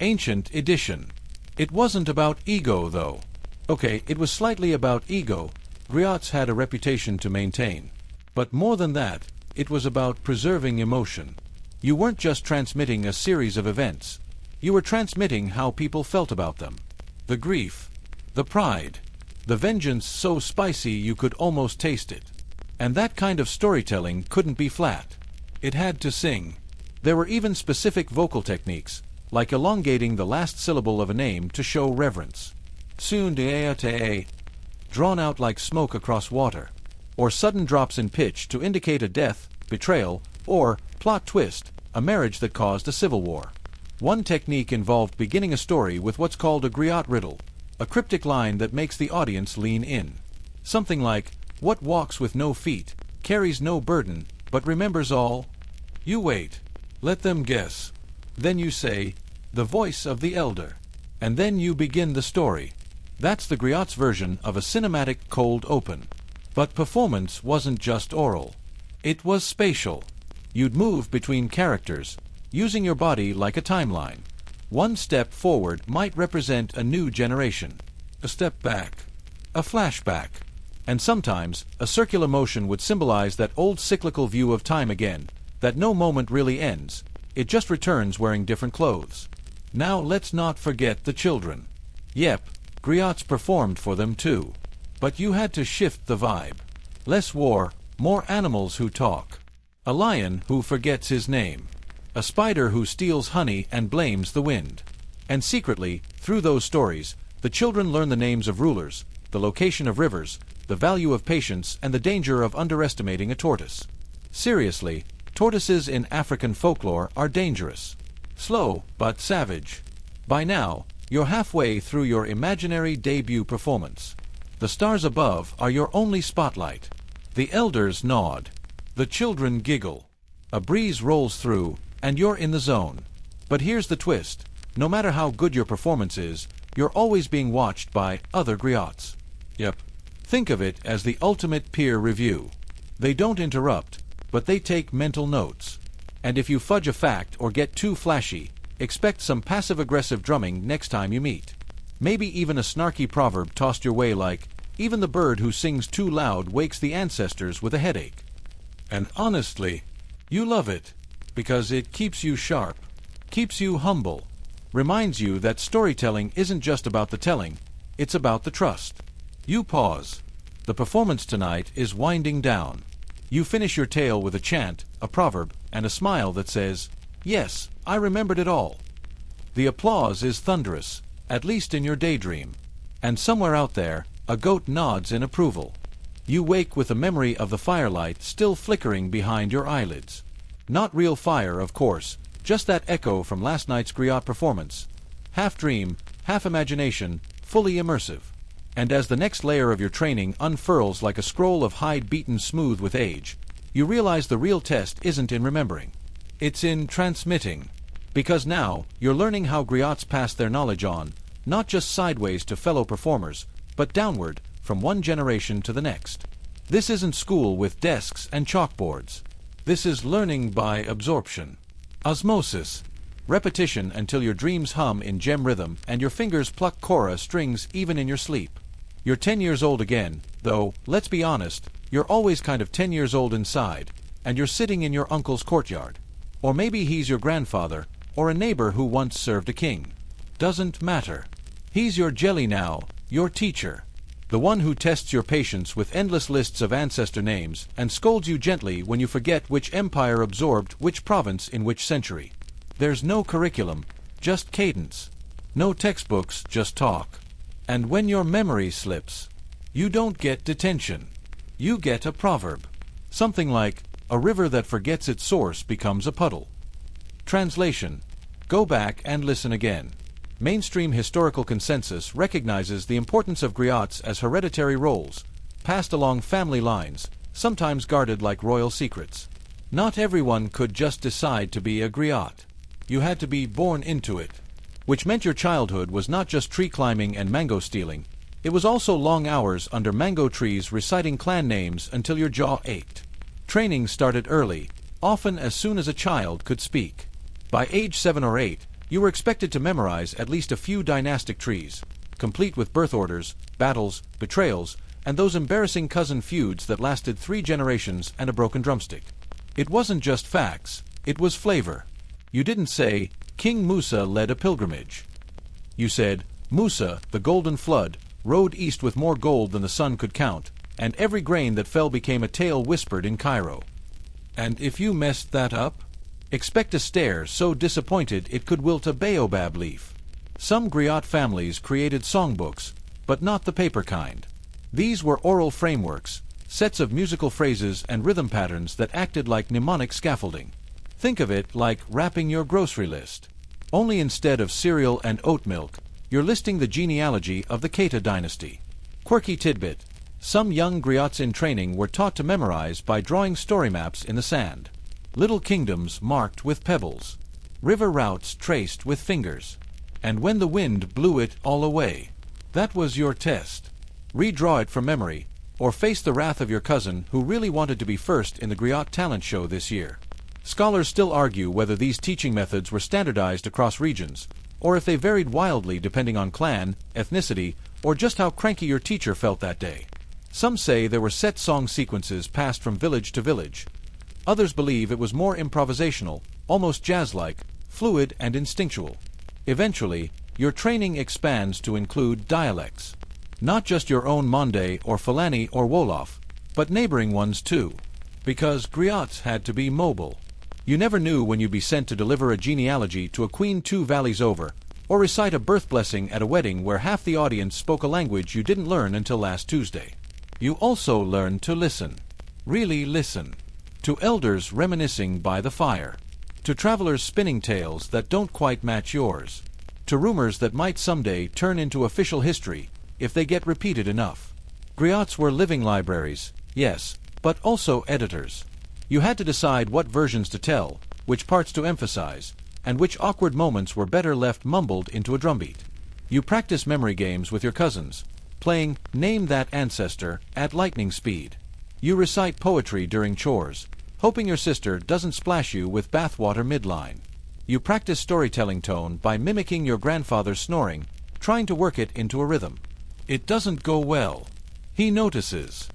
Ancient edition. It wasn't about ego, though. Okay, it was slightly about ego. Griots had a reputation to maintain. But more than that, it was about preserving emotion. You weren't just transmitting a series of events. You were transmitting how people felt about them. The grief, the pride, the vengeance so spicy you could almost taste it. And that kind of storytelling couldn't be flat. It had to sing. There were even specific vocal techniques, like elongating the last syllable of a name to show reverence. Soon te, drawn out like smoke across water. Or sudden drops in pitch to indicate a death, betrayal, or, plot twist, a marriage that caused a civil war. One technique involved beginning a story with what's called a griot riddle, a cryptic line that makes the audience lean in. Something like, "What walks with no feet, carries no burden, but remembers all?" You wait. Let them guess. Then you say, "The voice of the elder." And then you begin the story. That's the griot's version of a cinematic cold open. But performance wasn't just oral. It was spatial. You'd move between characters, using your body like a timeline. One step forward might represent a new generation. A step back. A flashback. And sometimes, a circular motion would symbolize that old cyclical view of time again, that no moment really ends, it just returns wearing different clothes. Now let's not forget the children. Yep, griots performed for them too. But you had to shift the vibe. Less war, more animals who talk. A lion who forgets his name. A spider who steals honey and blames the wind. And secretly, through those stories, the children learn the names of rulers, the location of rivers, the value of patience, and the danger of underestimating a tortoise. Seriously, tortoises in African folklore are dangerous. Slow, but savage. By now, you're halfway through your imaginary debut performance. The stars above are your only spotlight. The elders nod. The children giggle. A breeze rolls through, and you're in the zone. But here's the twist. No matter how good your performance is, you're always being watched by other griots. Yep. Think of it as the ultimate peer review. They don't interrupt, but they take mental notes. And if you fudge a fact or get too flashy, expect some passive-aggressive drumming next time you meet. Maybe even a snarky proverb tossed your way like, "Even the bird who sings too loud wakes the ancestors with a headache." And honestly, you love it, because it keeps you sharp, keeps you humble, reminds you that storytelling isn't just about the telling, it's about the trust. You pause. The performance tonight is winding down. You finish your tale with a chant, a proverb, and a smile that says, "Yes, I remembered it all." The applause is thunderous, at least in your daydream. And somewhere out there, a goat nods in approval. You wake with the memory of the firelight still flickering behind your eyelids. Not real fire, of course, just that echo from last night's griot performance. Half dream, half imagination, fully immersive. And as the next layer of your training unfurls like a scroll of hide beaten smooth with age, you realize the real test isn't in remembering. It's in transmitting. Because now, you're learning how griots pass their knowledge on, not just sideways to fellow performers, but downward, from one generation to the next. This isn't school with desks and chalkboards. This is learning by absorption. Osmosis. Repetition until your dreams hum in gem rhythm and your fingers pluck kora strings even in your sleep. You're 10 years old again, though, let's be honest, you're always kind of 10 years old inside, and you're sitting in your uncle's courtyard. Or maybe he's your grandfather, or a neighbor who once served a king. Doesn't matter. He's your jelly now, your teacher. The one who tests your patience with endless lists of ancestor names and scolds you gently when you forget which empire absorbed which province in which century. There's no curriculum, just cadence. No textbooks, just talk. And when your memory slips, you don't get detention. You get a proverb. Something like, a river that forgets its source becomes a puddle. Translation. Go back and listen again. Mainstream historical consensus recognizes the importance of griots as hereditary roles, passed along family lines, sometimes guarded like royal secrets. Not everyone could just decide to be a griot. You had to be born into it, which meant your childhood was not just tree climbing and mango stealing. It was also long hours under mango trees reciting clan names until your jaw ached. Training started early, often as soon as a child could speak. By age 7 or 8, you were expected to memorize at least a few dynastic trees, complete with birth orders, battles, betrayals, and those embarrassing cousin feuds that lasted 3 generations and a broken drumstick. It wasn't just facts, it was flavor. You didn't say, King Musa led a pilgrimage. You said, Musa, the golden flood, rode east with more gold than the sun could count, and every grain that fell became a tale whispered in Cairo. And if you messed that up, expect a stare so disappointed it could wilt a baobab leaf. Some griot families created songbooks, but not the paper kind. These were oral frameworks, sets of musical phrases and rhythm patterns that acted like mnemonic scaffolding. Think of it like wrapping your grocery list. Only instead of cereal and oat milk, you're listing the genealogy of the Keita dynasty. Quirky tidbit. Some young griots in training were taught to memorize by drawing story maps in the sand. Little kingdoms marked with pebbles. River routes traced with fingers. And when the wind blew it all away, that was your test. Redraw it from memory, or face the wrath of your cousin who really wanted to be first in the griot talent show this year. Scholars still argue whether these teaching methods were standardized across regions, or if they varied wildly depending on clan, ethnicity, or just how cranky your teacher felt that day. Some say there were set song sequences passed from village to village. Others believe it was more improvisational, almost jazz-like, fluid and instinctual. Eventually, your training expands to include dialects. Not just your own Mande or Fulani or Wolof, but neighboring ones too. Because griots had to be mobile. You never knew when you'd be sent to deliver a genealogy to a queen 2 valleys over, or recite a birth blessing at a wedding where half the audience spoke a language you didn't learn until last Tuesday. You also learned to listen. Really listen. To elders reminiscing by the fire. To travelers spinning tales that don't quite match yours. To rumors that might someday turn into official history, if they get repeated enough. Griots were living libraries, yes, but also editors. You had to decide what versions to tell, which parts to emphasize, and which awkward moments were better left mumbled into a drumbeat. You practice memory games with your cousins, playing Name That Ancestor at lightning speed. You recite poetry during chores, hoping your sister doesn't splash you with bathwater midline. You practice storytelling tone by mimicking your grandfather's snoring, trying to work it into a rhythm. It doesn't go well. He notices.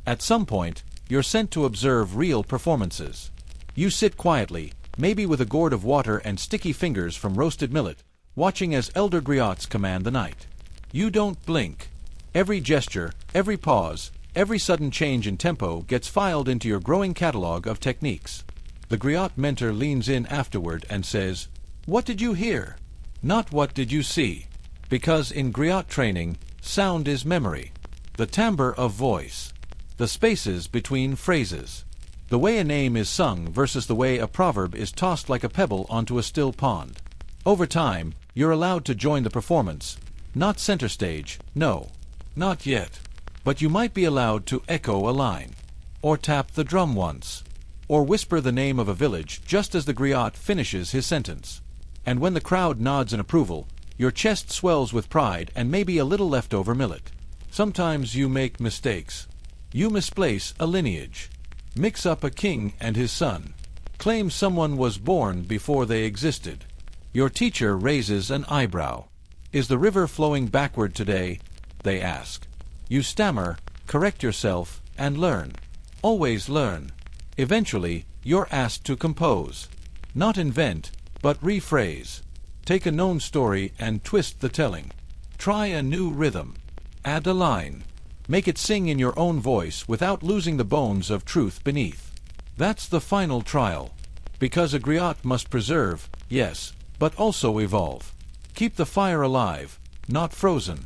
At some point, you're sent to observe real performances. You sit quietly, maybe with a gourd of water and sticky fingers from roasted millet, watching as elder griots command the night. You don't blink. Every gesture, every pause, every sudden change in tempo gets filed into your growing catalog of techniques. The griot mentor leans in afterward and says, "What did you hear? Not what did you see?" Because in griot training, sound is memory. The timbre of voice. The spaces between phrases. The way a name is sung versus the way a proverb is tossed like a pebble onto a still pond. Over time, you're allowed to join the performance. Not center stage, no. Not yet. But you might be allowed to echo a line. Or tap the drum once. Or whisper the name of a village just as the griot finishes his sentence. And when the crowd nods in approval, your chest swells with pride and maybe a little leftover millet. Sometimes you make mistakes. You misplace a lineage. Mix up a king and his son. Claim someone was born before they existed. Your teacher raises an eyebrow. Is the river flowing backward today? They ask. You stammer, correct yourself, and learn. Always learn. Eventually, you're asked to compose. Not invent, but rephrase. Take a known story and twist the telling. Try a new rhythm. Add a line. Make it sing in your own voice without losing the bones of truth beneath. That's the final trial. Because a griot must preserve, yes, but also evolve. Keep the fire alive, not frozen.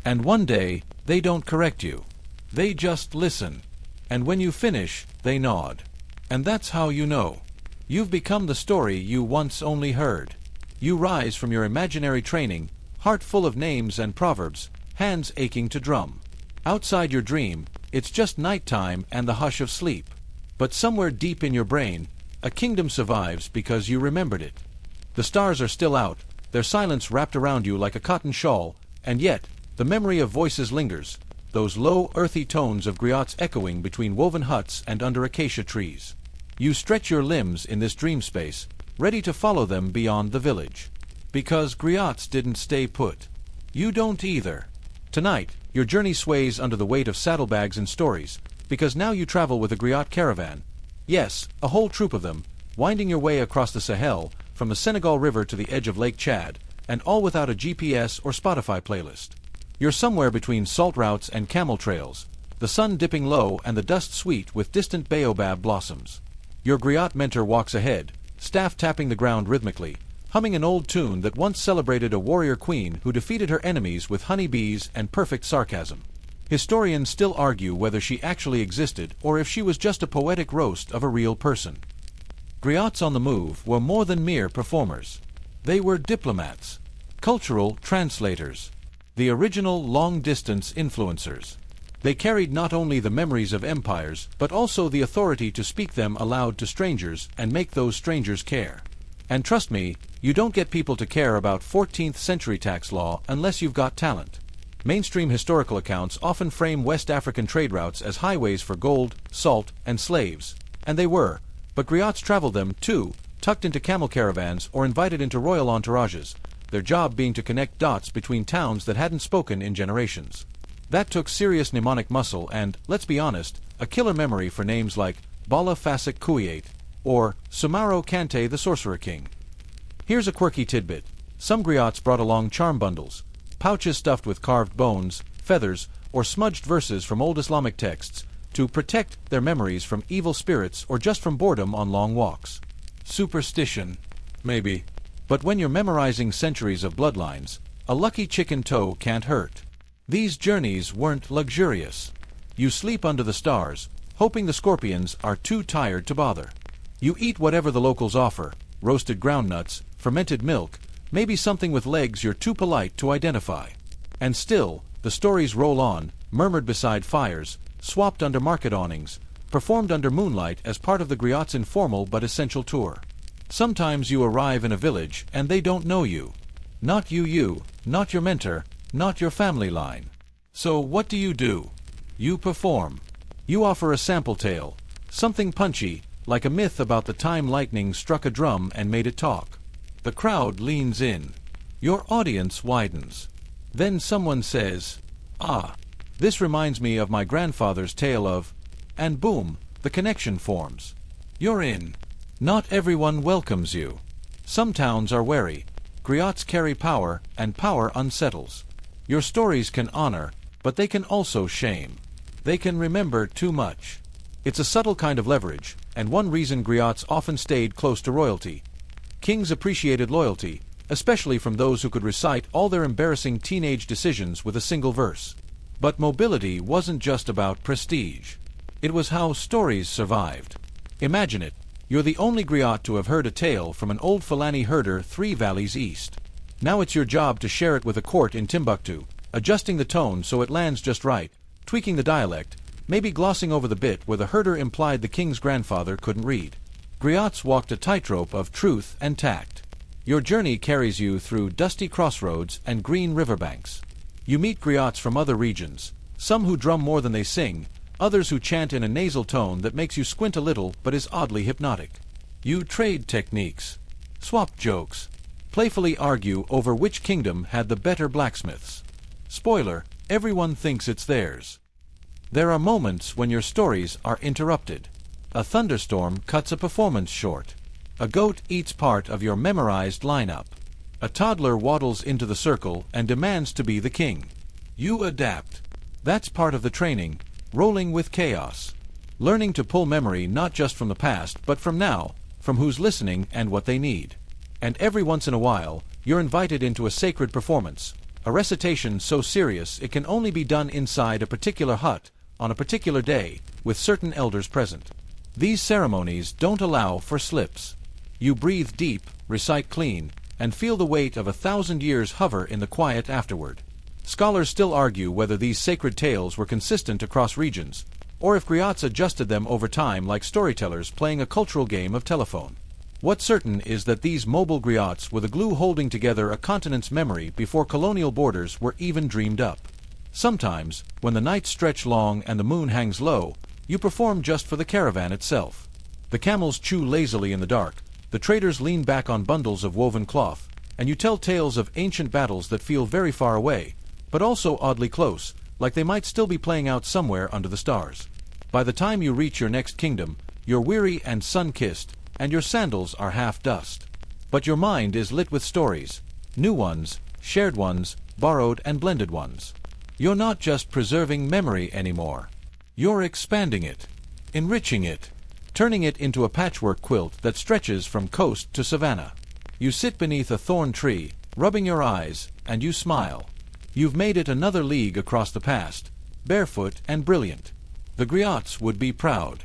And one day, they don't correct you. They just listen. And when you finish, they nod. And that's how you know. You've become the story you once only heard. You rise from your imaginary training, heart full of names and proverbs, hands aching to drum. Outside your dream, it's just nighttime and the hush of sleep. But somewhere deep in your brain, a kingdom survives because you remembered it. The stars are still out, their silence wrapped around you like a cotton shawl, and yet, the memory of voices lingers, those low, earthy tones of griots echoing between woven huts and under acacia trees. You stretch your limbs in this dream space, ready to follow them beyond the village. Because griots didn't stay put. You don't either. Tonight, your journey sways under the weight of saddlebags and stories, because now you travel with a griot caravan. Yes, a whole troop of them, winding your way across the Sahel, from the Senegal River to the edge of Lake Chad, and all without a GPS or Spotify playlist. You're somewhere between salt routes and camel trails, the sun dipping low and the dust sweet with distant baobab blossoms. Your griot mentor walks ahead, staff tapping the ground rhythmically, humming an old tune that once celebrated a warrior queen who defeated her enemies with honeybees and perfect sarcasm. Historians still argue whether she actually existed or if she was just a poetic roast of a real person. Griots on the move were more than mere performers. They were diplomats, cultural translators, the original long-distance influencers. They carried not only the memories of empires, but also the authority to speak them aloud to strangers and make those strangers care. And trust me, you don't get people to care about 14th century tax law unless you've got talent. Mainstream historical accounts often frame West African trade routes as highways for gold, salt, and slaves. And they were, but griots traveled them, too, tucked into camel caravans or invited into royal entourages, their job being to connect dots between towns that hadn't spoken in generations. That took serious mnemonic muscle and, let's be honest, a killer memory for names like Bala Fasik Kuyate or Sumaro Kante the Sorcerer King. Here's a quirky tidbit. Some griots brought along charm bundles, pouches stuffed with carved bones, feathers, or smudged verses from old Islamic texts, to protect their memories from evil spirits or just from boredom on long walks. Superstition, maybe. But when you're memorizing centuries of bloodlines, a lucky chicken toe can't hurt. These journeys weren't luxurious. You sleep under the stars, hoping the scorpions are too tired to bother. You eat whatever the locals offer, roasted groundnuts, fermented milk, maybe something with legs you're too polite to identify. And still, the stories roll on, murmured beside fires, swapped under market awnings, performed under moonlight as part of the griot's informal but essential tour. Sometimes you arrive in a village and they don't know you. Not you, not your mentor, not your family line. So what do? You perform. You offer a sample tale, something punchy, like a myth about the time lightning struck a drum and made it talk. The crowd leans in. Your audience widens. Then someone says, "Ah, this reminds me of my grandfather's tale of..." And boom, the connection forms. You're in. Not everyone welcomes you. Some towns are wary. Griots carry power, and power unsettles. Your stories can honor, but they can also shame. They can remember too much. It's a subtle kind of leverage, and one reason griots often stayed close to royalty. Kings appreciated loyalty, especially from those who could recite all their embarrassing teenage decisions with a single verse. But mobility wasn't just about prestige. It was how stories survived. Imagine it. You're the only griot to have heard a tale from an old Fulani herder 3 valleys east. Now it's your job to share it with a court in Timbuktu, adjusting the tone so it lands just right, tweaking the dialect, maybe glossing over the bit where the herder implied the king's grandfather couldn't read. Griots walked a tightrope of truth and tact. Your journey carries you through dusty crossroads and green riverbanks. You meet griots from other regions, Some who drum more than they sing, others who chant in a nasal tone that makes you squint a little but is oddly hypnotic. You trade techniques, swap jokes, playfully argue over which kingdom had the better blacksmiths. Spoiler, everyone thinks it's theirs. There are moments when your stories are interrupted. A thunderstorm cuts a performance short. A goat eats part of your memorized lineup. A toddler waddles into the circle and demands to be the king. You adapt. That's part of the training, rolling with chaos. Learning to pull memory not just from the past but from now, from who's listening and what they need. And every once in a while, you're invited into a sacred performance, a recitation so serious it can only be done inside a particular hut, on a particular day, with certain elders present. These ceremonies don't allow for slips. You breathe deep, recite clean, and feel the weight of 1,000 years hover in the quiet afterward. Scholars still argue whether these sacred tales were consistent across regions, or if griots adjusted them over time like storytellers playing a cultural game of telephone. What's certain is that these mobile griots were the glue holding together a continent's memory before colonial borders were even dreamed up. Sometimes, when the nights stretch long and the moon hangs low, you perform just for the caravan itself. The camels chew lazily in the dark, the traders lean back on bundles of woven cloth, and you tell tales of ancient battles that feel very far away, but also oddly close, like they might still be playing out somewhere under the stars. By the time you reach your next kingdom, you're weary and sun-kissed, and your sandals are half dust. But your mind is lit with stories, new ones, shared ones, borrowed and blended ones. You're not just preserving memory anymore. You're expanding it, enriching it, turning it into a patchwork quilt that stretches from coast to savanna. You sit beneath a thorn tree, rubbing your eyes, and you smile. You've made it another league across the past, barefoot and brilliant. The griots would be proud.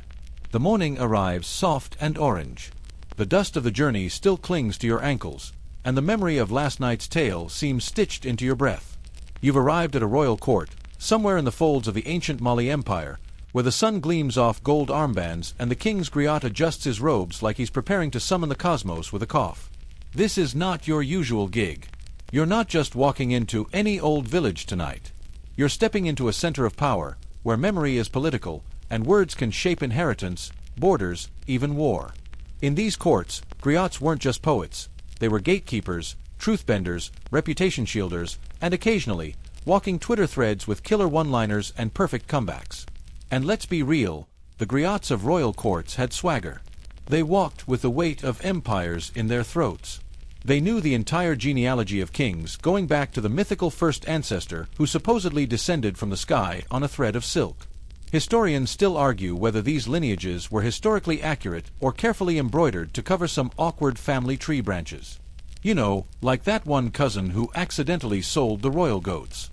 The morning arrives soft and orange. The dust of the journey still clings to your ankles, and the memory of last night's tale seems stitched into your breath. You've arrived at a royal court, somewhere in the folds of the ancient Mali Empire, where the sun gleams off gold armbands and the king's griot adjusts his robes like he's preparing to summon the cosmos with a cough. This is not your usual gig. You're not just walking into any old village tonight. You're stepping into a center of power, where memory is political, and words can shape inheritance, borders, even war. In these courts, griots weren't just poets. They were gatekeepers, truth-benders, reputation shielders, and occasionally, walking Twitter threads with killer one-liners and perfect comebacks. And let's be real, the griots of royal courts had swagger. They walked with the weight of empires in their throats. They knew the entire genealogy of kings, going back to the mythical first ancestor who supposedly descended from the sky on a thread of silk. Historians still argue whether these lineages were historically accurate or carefully embroidered to cover some awkward family tree branches. You know, like that one cousin who accidentally sold the royal goats.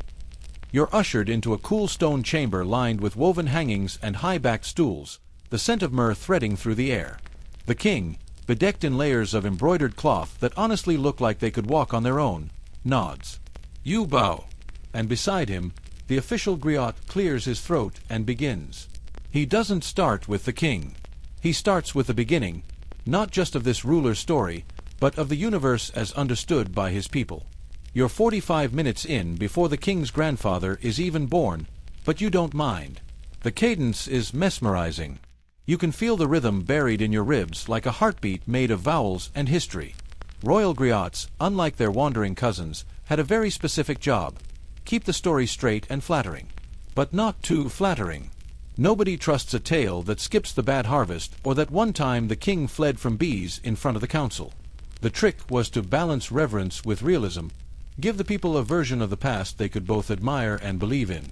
You're ushered into a cool stone chamber lined with woven hangings and high-backed stools, the scent of myrrh threading through the air. The king, bedecked in layers of embroidered cloth that honestly look like they could walk on their own, nods. You bow. And beside him, the official griot clears his throat and begins. He doesn't start with the king. He starts with the beginning, not just of this ruler's story, but of the universe as understood by his people. You're 45 minutes in before the king's grandfather is even born, but you don't mind. The cadence is mesmerizing. You can feel the rhythm buried in your ribs like a heartbeat made of vowels and history. Royal griots, unlike their wandering cousins, had a very specific job. Keep the story straight and flattering. But not too flattering. Nobody trusts a tale that skips the bad harvest or that one time the king fled from bees in front of the council. The trick was to balance reverence with realism, give the people a version of the past they could both admire and believe in.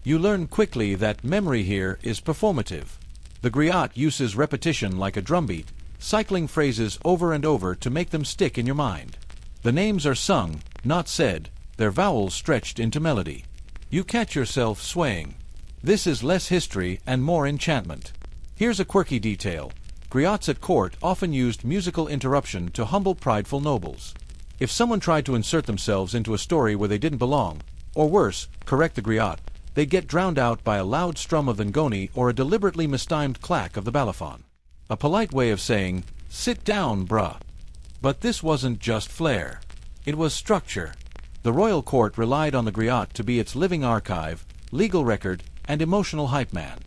You learn quickly that memory here is performative. The griot uses repetition like a drumbeat, cycling phrases over and over to make them stick in your mind. The names are sung, not said, their vowels stretched into melody. You catch yourself swaying. This is less history and more enchantment. Here's a quirky detail. Griots at court often used musical interruption to humble prideful nobles. If someone tried to insert themselves into a story where they didn't belong, or worse, correct the griot, they'd get drowned out by a loud strum of the ngoni or a deliberately mistimed clack of the balafon. A polite way of saying, "Sit down, bruh." But this wasn't just flair. It was structure. The royal court relied on the griot to be its living archive, legal record, and emotional hype man.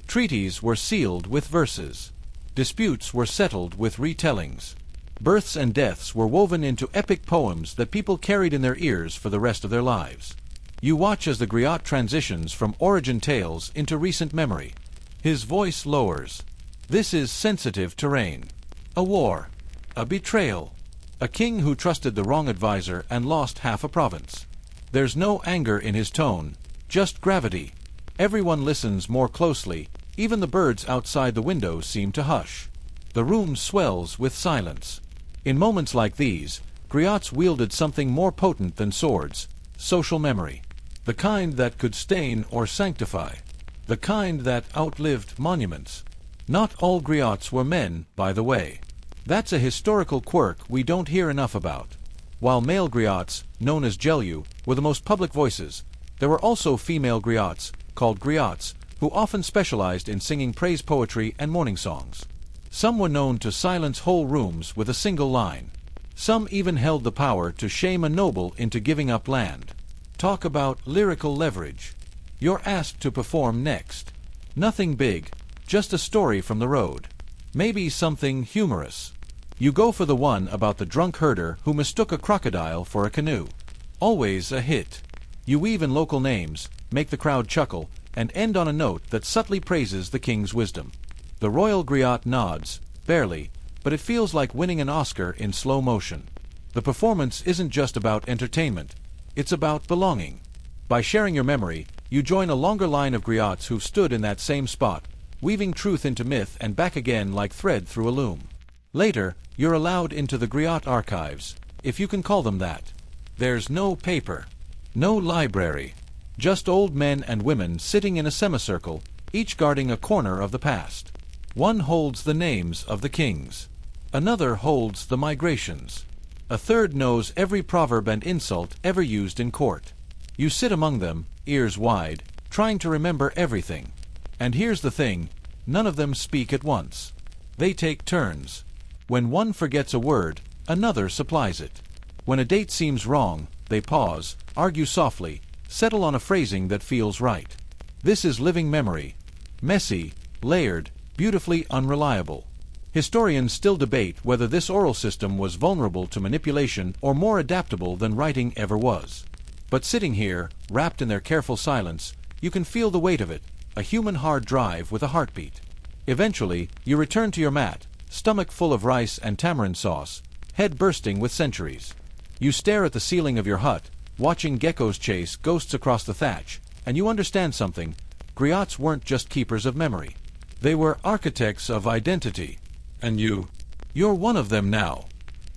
Treaties were sealed with verses. Disputes were settled with retellings. Births and deaths were woven into epic poems that people carried in their ears for the rest of their lives. You watch as the griot transitions from origin tales into recent memory. His voice lowers. This is sensitive terrain. A war. A betrayal. A king who trusted the wrong advisor and lost half a province. There's no anger in his tone, just gravity. Everyone listens more closely, even the birds outside the windows seem to hush. The room swells with silence. In moments like these, griots wielded something more potent than swords: social memory. The kind that could stain or sanctify. The kind that outlived monuments. Not all griots were men, by the way. That's a historical quirk we don't hear enough about. While male griots, known as jelyu, were the most public voices, there were also female griots, called griots, who often specialized in singing praise poetry and mourning songs. Some were known to silence whole rooms with a single line. Some even held the power to shame a noble into giving up land. Talk about lyrical leverage. You're asked to perform next. Nothing big, just a story from the road. Maybe something humorous. You go for the one about the drunk herder who mistook a crocodile for a canoe. Always a hit. You weave in local names, make the crowd chuckle, and end on a note that subtly praises the king's wisdom. The royal griot nods, barely, but it feels like winning an Oscar in slow motion. The performance isn't just about entertainment, it's about belonging. By sharing your memory, you join a longer line of griots who've stood in that same spot, weaving truth into myth and back again like thread through a loom. Later, you're allowed into the griot archives, if you can call them that. There's no paper, no library, just old men and women sitting in a semicircle, each guarding a corner of the past. One holds the names of the kings. Another holds the migrations. A third knows every proverb and insult ever used in court. You sit among them, ears wide, trying to remember everything. And here's the thing, none of them speak at once. They take turns. When one forgets a word, another supplies it. When a date seems wrong, they pause, argue softly, settle on a phrasing that feels right. This is living memory. Messy, layered, beautifully unreliable. Historians still debate whether this oral system was vulnerable to manipulation or more adaptable than writing ever was. But sitting here, wrapped in their careful silence, you can feel the weight of it, a human hard drive with a heartbeat. Eventually, you return to your mat, stomach full of rice and tamarind sauce, head bursting with centuries. You stare at the ceiling of your hut, watching geckos chase ghosts across the thatch, and you understand something. Griots weren't just keepers of memory. They were architects of identity. And you're one of them now.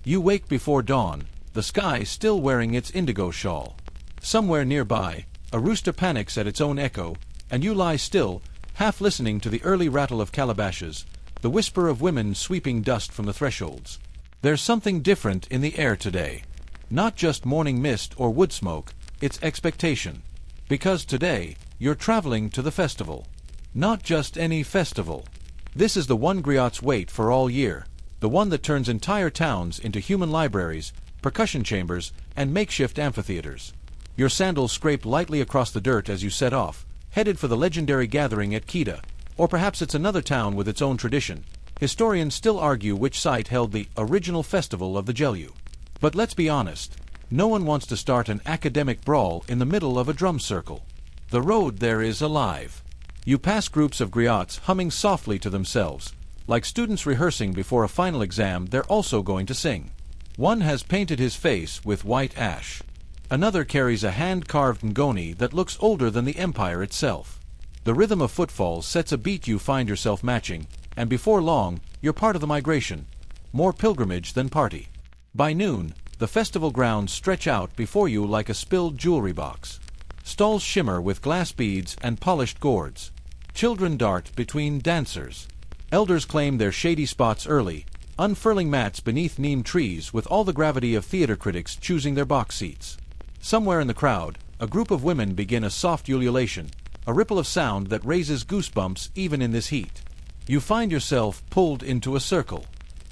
You wake before dawn, the sky still wearing its indigo shawl. Somewhere nearby, a rooster panics at its own echo, and you lie still, half listening to the early rattle of calabashes, the whisper of women sweeping dust from the thresholds. There's something different in the air today. Not just morning mist or wood smoke, it's expectation. Because today, you're traveling to the festival. Not just any festival. This is the one griots wait for all year, the one that turns entire towns into human libraries, percussion chambers, and makeshift amphitheaters. Your sandals scrape lightly across the dirt as you set off, headed for the legendary gathering at Kita, or perhaps it's another town with its own tradition. Historians still argue which site held the original festival of the jelyu. But let's be honest, no one wants to start an academic brawl in the middle of a drum circle. The road there is alive. You pass groups of griots humming softly to themselves. Like students rehearsing before a final exam, they're also going to sing. One has painted his face with white ash. Another carries a hand-carved ngoni that looks older than the empire itself. The rhythm of footfalls sets a beat you find yourself matching, and before long, you're part of the migration. More pilgrimage than party. By noon, the festival grounds stretch out before you like a spilled jewelry box. Stalls shimmer with glass beads and polished gourds. Children dart between dancers. Elders claim their shady spots early, unfurling mats beneath neem trees with all the gravity of theater critics choosing their box seats. Somewhere in the crowd, a group of women begin a soft ululation, a ripple of sound that raises goosebumps even in this heat. You find yourself pulled into a circle.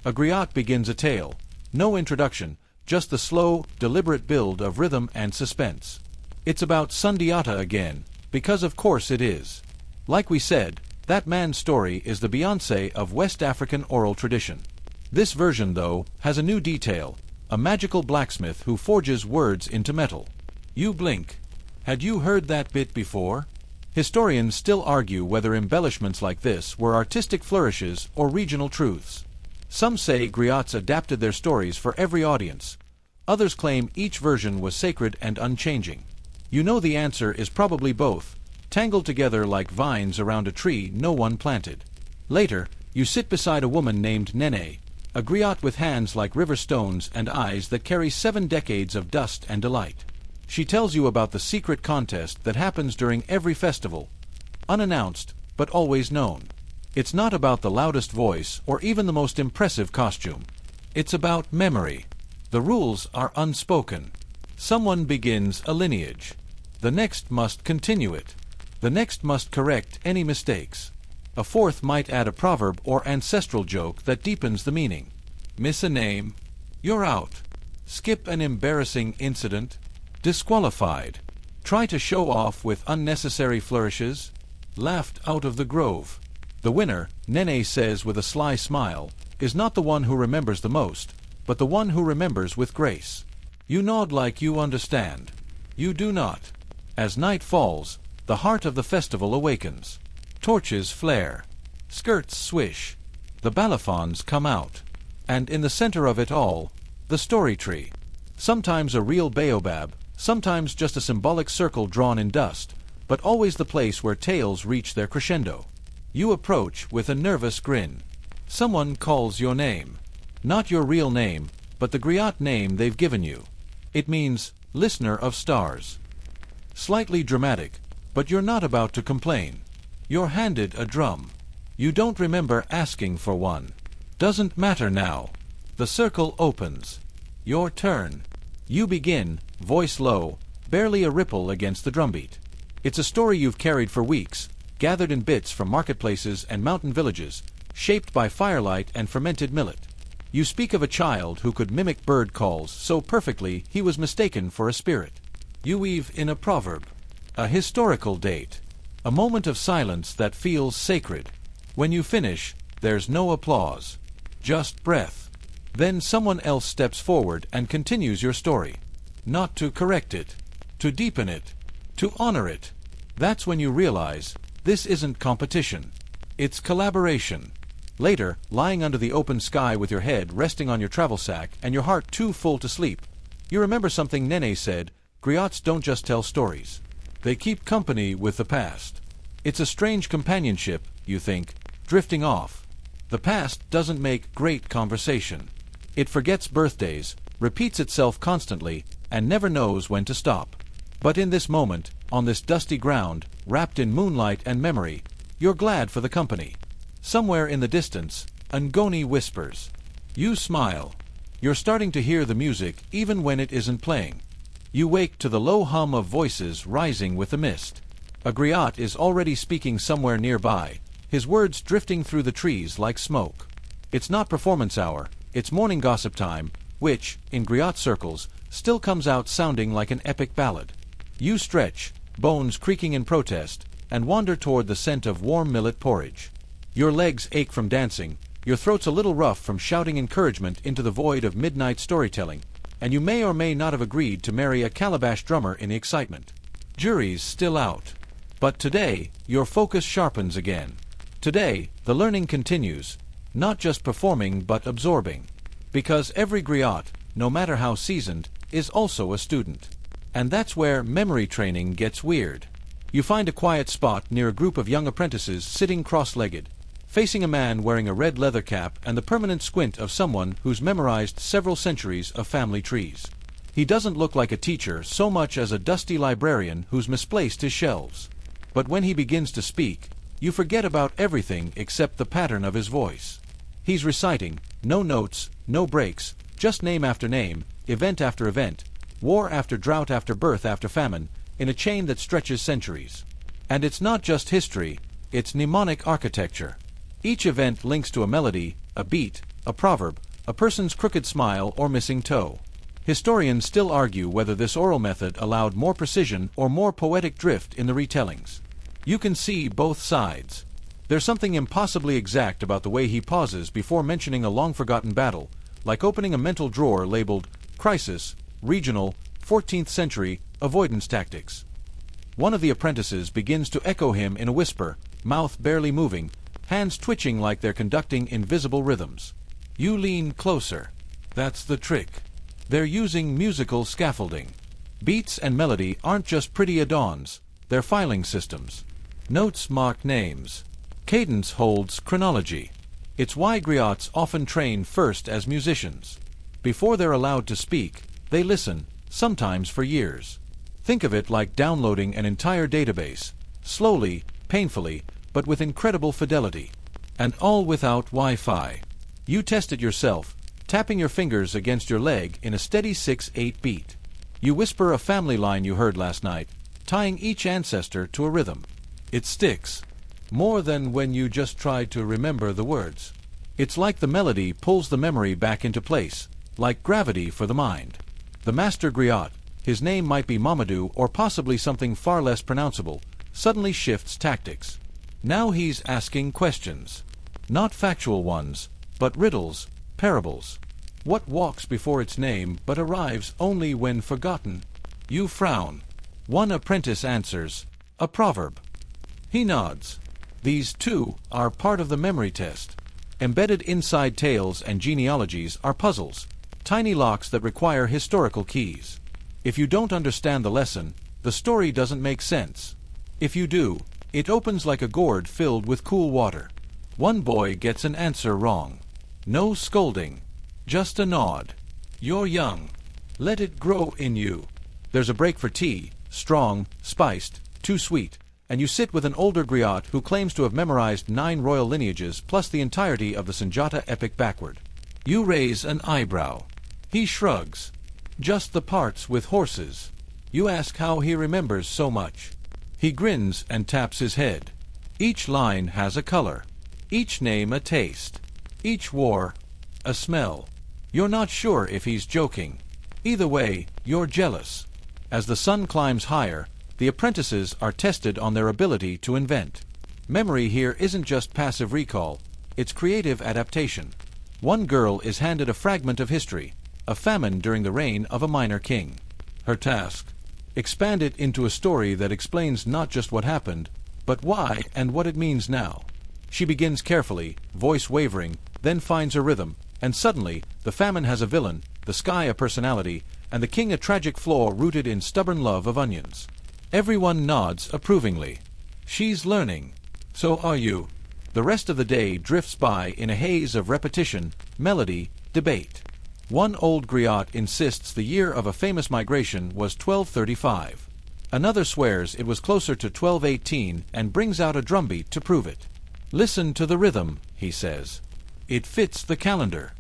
A griot begins a tale. No introduction, just the slow, deliberate build of rhythm and suspense. It's about Sundiata again, Because of course it is. Like we said, that man's story is the Beyoncé of West African oral tradition. This version, though, has a new detail, a magical blacksmith who forges words into metal. You blink. Had you heard that bit before? Historians still argue whether embellishments like this were artistic flourishes or regional truths. Some say griots adapted their stories for every audience. Others claim each version was sacred and unchanging. You know the answer is probably both, tangled together like vines around a tree no one planted. Later, you sit beside a woman named Nene, a griot with hands like river stones and eyes that carry 7 decades of dust and delight. She tells you about the secret contest that happens during every festival, unannounced but always known. It's not about the loudest voice or even the most impressive costume. It's about memory. The rules are unspoken. Someone begins a lineage. The next must continue it. The next must correct any mistakes. A fourth might add a proverb or ancestral joke that deepens the meaning. Miss a name? You're out. Skip an embarrassing incident? Disqualified. Try to show off with unnecessary flourishes? Laughed out of the grove. The winner, Nene says with a sly smile, is not the one who remembers the most, but the one who remembers with grace. You nod like you understand. You do not. As night falls, the heart of the festival awakens. Torches flare. Skirts swish. The balafons come out. And in the center of it all, the story tree. Sometimes a real baobab, sometimes just a symbolic circle drawn in dust, but always the place where tales reach their crescendo. You approach with a nervous grin. Someone calls your name. Not your real name, but the griot name they've given you. It means, listener of stars. Slightly dramatic, but you're not about to complain. You're handed a drum. You don't remember asking for one. Doesn't matter now. The circle opens. Your turn. You begin, voice low, barely a ripple against the drumbeat. It's a story you've carried for weeks, gathered in bits from marketplaces and mountain villages, shaped by firelight and fermented millet. You speak of a child who could mimic bird calls so perfectly he was mistaken for a spirit. You weave in a proverb, a historical date, a moment of silence that feels sacred. When you finish, there's no applause, just breath. Then someone else steps forward and continues your story. Not to correct it, to deepen it, to honor it. That's when you realize this isn't competition. It's collaboration. Later, lying under the open sky with your head resting on your travel sack and your heart too full to sleep, you remember something Nene said: griots don't just tell stories. They keep company with the past. It's a strange companionship, you think, drifting off. The past doesn't make great conversation. It forgets birthdays, repeats itself constantly, and never knows when to stop. But in this moment, on this dusty ground, wrapped in moonlight and memory, you're glad for the company. Somewhere in the distance, Ngoni whispers. You smile. You're starting to hear the music even when it isn't playing. You wake to the low hum of voices rising with the mist. A griot is already speaking somewhere nearby, his words drifting through the trees like smoke. It's not performance hour, it's morning gossip time, which, in griot circles, still comes out sounding like an epic ballad. You stretch, bones creaking in protest, and wander toward the scent of warm millet porridge. Your legs ache from dancing, your throat's a little rough from shouting encouragement into the void of midnight storytelling, and you may or may not have agreed to marry a calabash drummer in the excitement. Jury's still out. But today, your focus sharpens again. Today, the learning continues, not just performing but absorbing. Because every griot, no matter how seasoned, is also a student. And that's where memory training gets weird. You find a quiet spot near a group of young apprentices sitting cross-legged, facing a man wearing a red leather cap and the permanent squint of someone who's memorized several centuries of family trees. He doesn't look like a teacher so much as a dusty librarian who's misplaced his shelves. But when he begins to speak, you forget about everything except the pattern of his voice. He's reciting, no notes, no breaks, just name after name, event after event, war after drought after birth after famine, in a chain that stretches centuries. And it's not just history, it's mnemonic architecture. Each event links to a melody, a beat, a proverb, a person's crooked smile or missing toe. Historians still argue whether this oral method allowed more precision or more poetic drift in the retellings. You can see both sides. There's something impossibly exact about the way he pauses before mentioning a long-forgotten battle, like opening a mental drawer labeled Crisis, Regional, 14th Century, Avoidance Tactics. One of the apprentices begins to echo him in a whisper, mouth barely moving, hands twitching like they're conducting invisible rhythms. You lean closer. That's the trick. They're using musical scaffolding. Beats and melody aren't just pretty add-ons, they're filing systems. Notes mark names. Cadence holds chronology. It's why griots often train first as musicians. Before they're allowed to speak, they listen, sometimes for years. Think of it like downloading an entire database, slowly, painfully, but with incredible fidelity. And all without Wi-Fi. You test it yourself, tapping your fingers against your leg in a steady 6/8 beat. You whisper a family line you heard last night, tying each ancestor to a rhythm. It sticks. More than when you just try to remember the words. It's like the melody pulls the memory back into place, like gravity for the mind. The master griot, his name might be Mamadou or possibly something far less pronounceable, suddenly shifts tactics. Now he's asking questions. Not factual ones, but riddles, parables. What walks before its name but arrives only when forgotten? You frown. One apprentice answers, a proverb. He nods. These too are part of the memory test. Embedded inside tales and genealogies are puzzles, tiny locks that require historical keys. If you don't understand the lesson, the story doesn't make sense. If you do, it opens like a gourd filled with cool water. One boy gets an answer wrong. No scolding, just a nod. You're young. Let it grow in you. There's a break for tea, strong, spiced, too sweet, and you sit with an older griot who claims to have memorized 9 royal lineages plus the entirety of the Sanjata epic backward. You raise an eyebrow. He shrugs. Just the parts with horses. You ask how he remembers so much. He grins and taps his head. Each line has a color. Each name a taste. Each war a smell. You're not sure if he's joking. Either way, you're jealous. As the sun climbs higher, the apprentices are tested on their ability to invent. Memory here isn't just passive recall, it's creative adaptation. One girl is handed a fragment of history, a famine during the reign of a minor king. Her task: expand it into a story that explains not just what happened, but why and what it means now. She begins carefully, voice wavering, then finds a rhythm, and suddenly the famine has a villain, the sky a personality, and the king a tragic flaw rooted in stubborn love of onions. Everyone nods approvingly. She's learning. So are you. The rest of the day drifts by in a haze of repetition, melody, debate. One old griot insists the year of a famous migration was 1235. Another swears it was closer to 1218 and brings out a drumbeat to prove it. Listen to the rhythm, he says. It fits the calendar.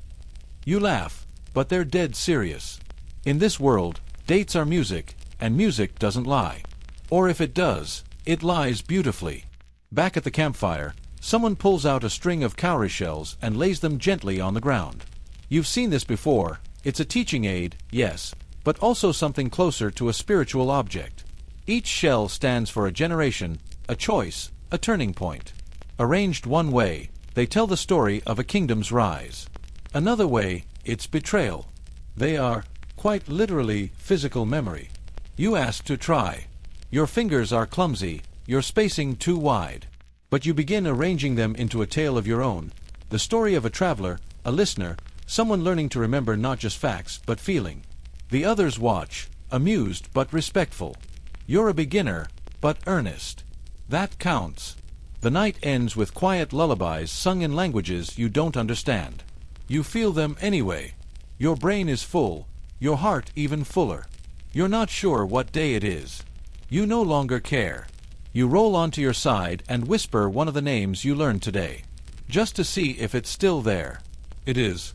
You laugh, but they're dead serious. In this world, dates are music, and music doesn't lie. Or if it does, it lies beautifully. Back at the campfire, someone pulls out a string of cowrie shells and lays them gently on the ground. You've seen this before. It's a teaching aid, yes, but also something closer to a spiritual object. Each shell stands for a generation, a choice, a turning point. Arranged one way, they tell the story of a kingdom's rise. Another way, it's betrayal. They are, quite literally, physical memory. You ask to try. Your fingers are clumsy, your spacing too wide. But you begin arranging them into a tale of your own, the story of a traveler, a listener, someone learning to remember not just facts but feeling. The others watch, amused but respectful. You're a beginner, but earnest. That counts. The night ends with quiet lullabies sung in languages you don't understand. You feel them anyway. Your brain is full, your heart even fuller. You're not sure what day it is. You no longer care. You roll onto your side and whisper one of the names you learned today, just to see if it's still there. It is.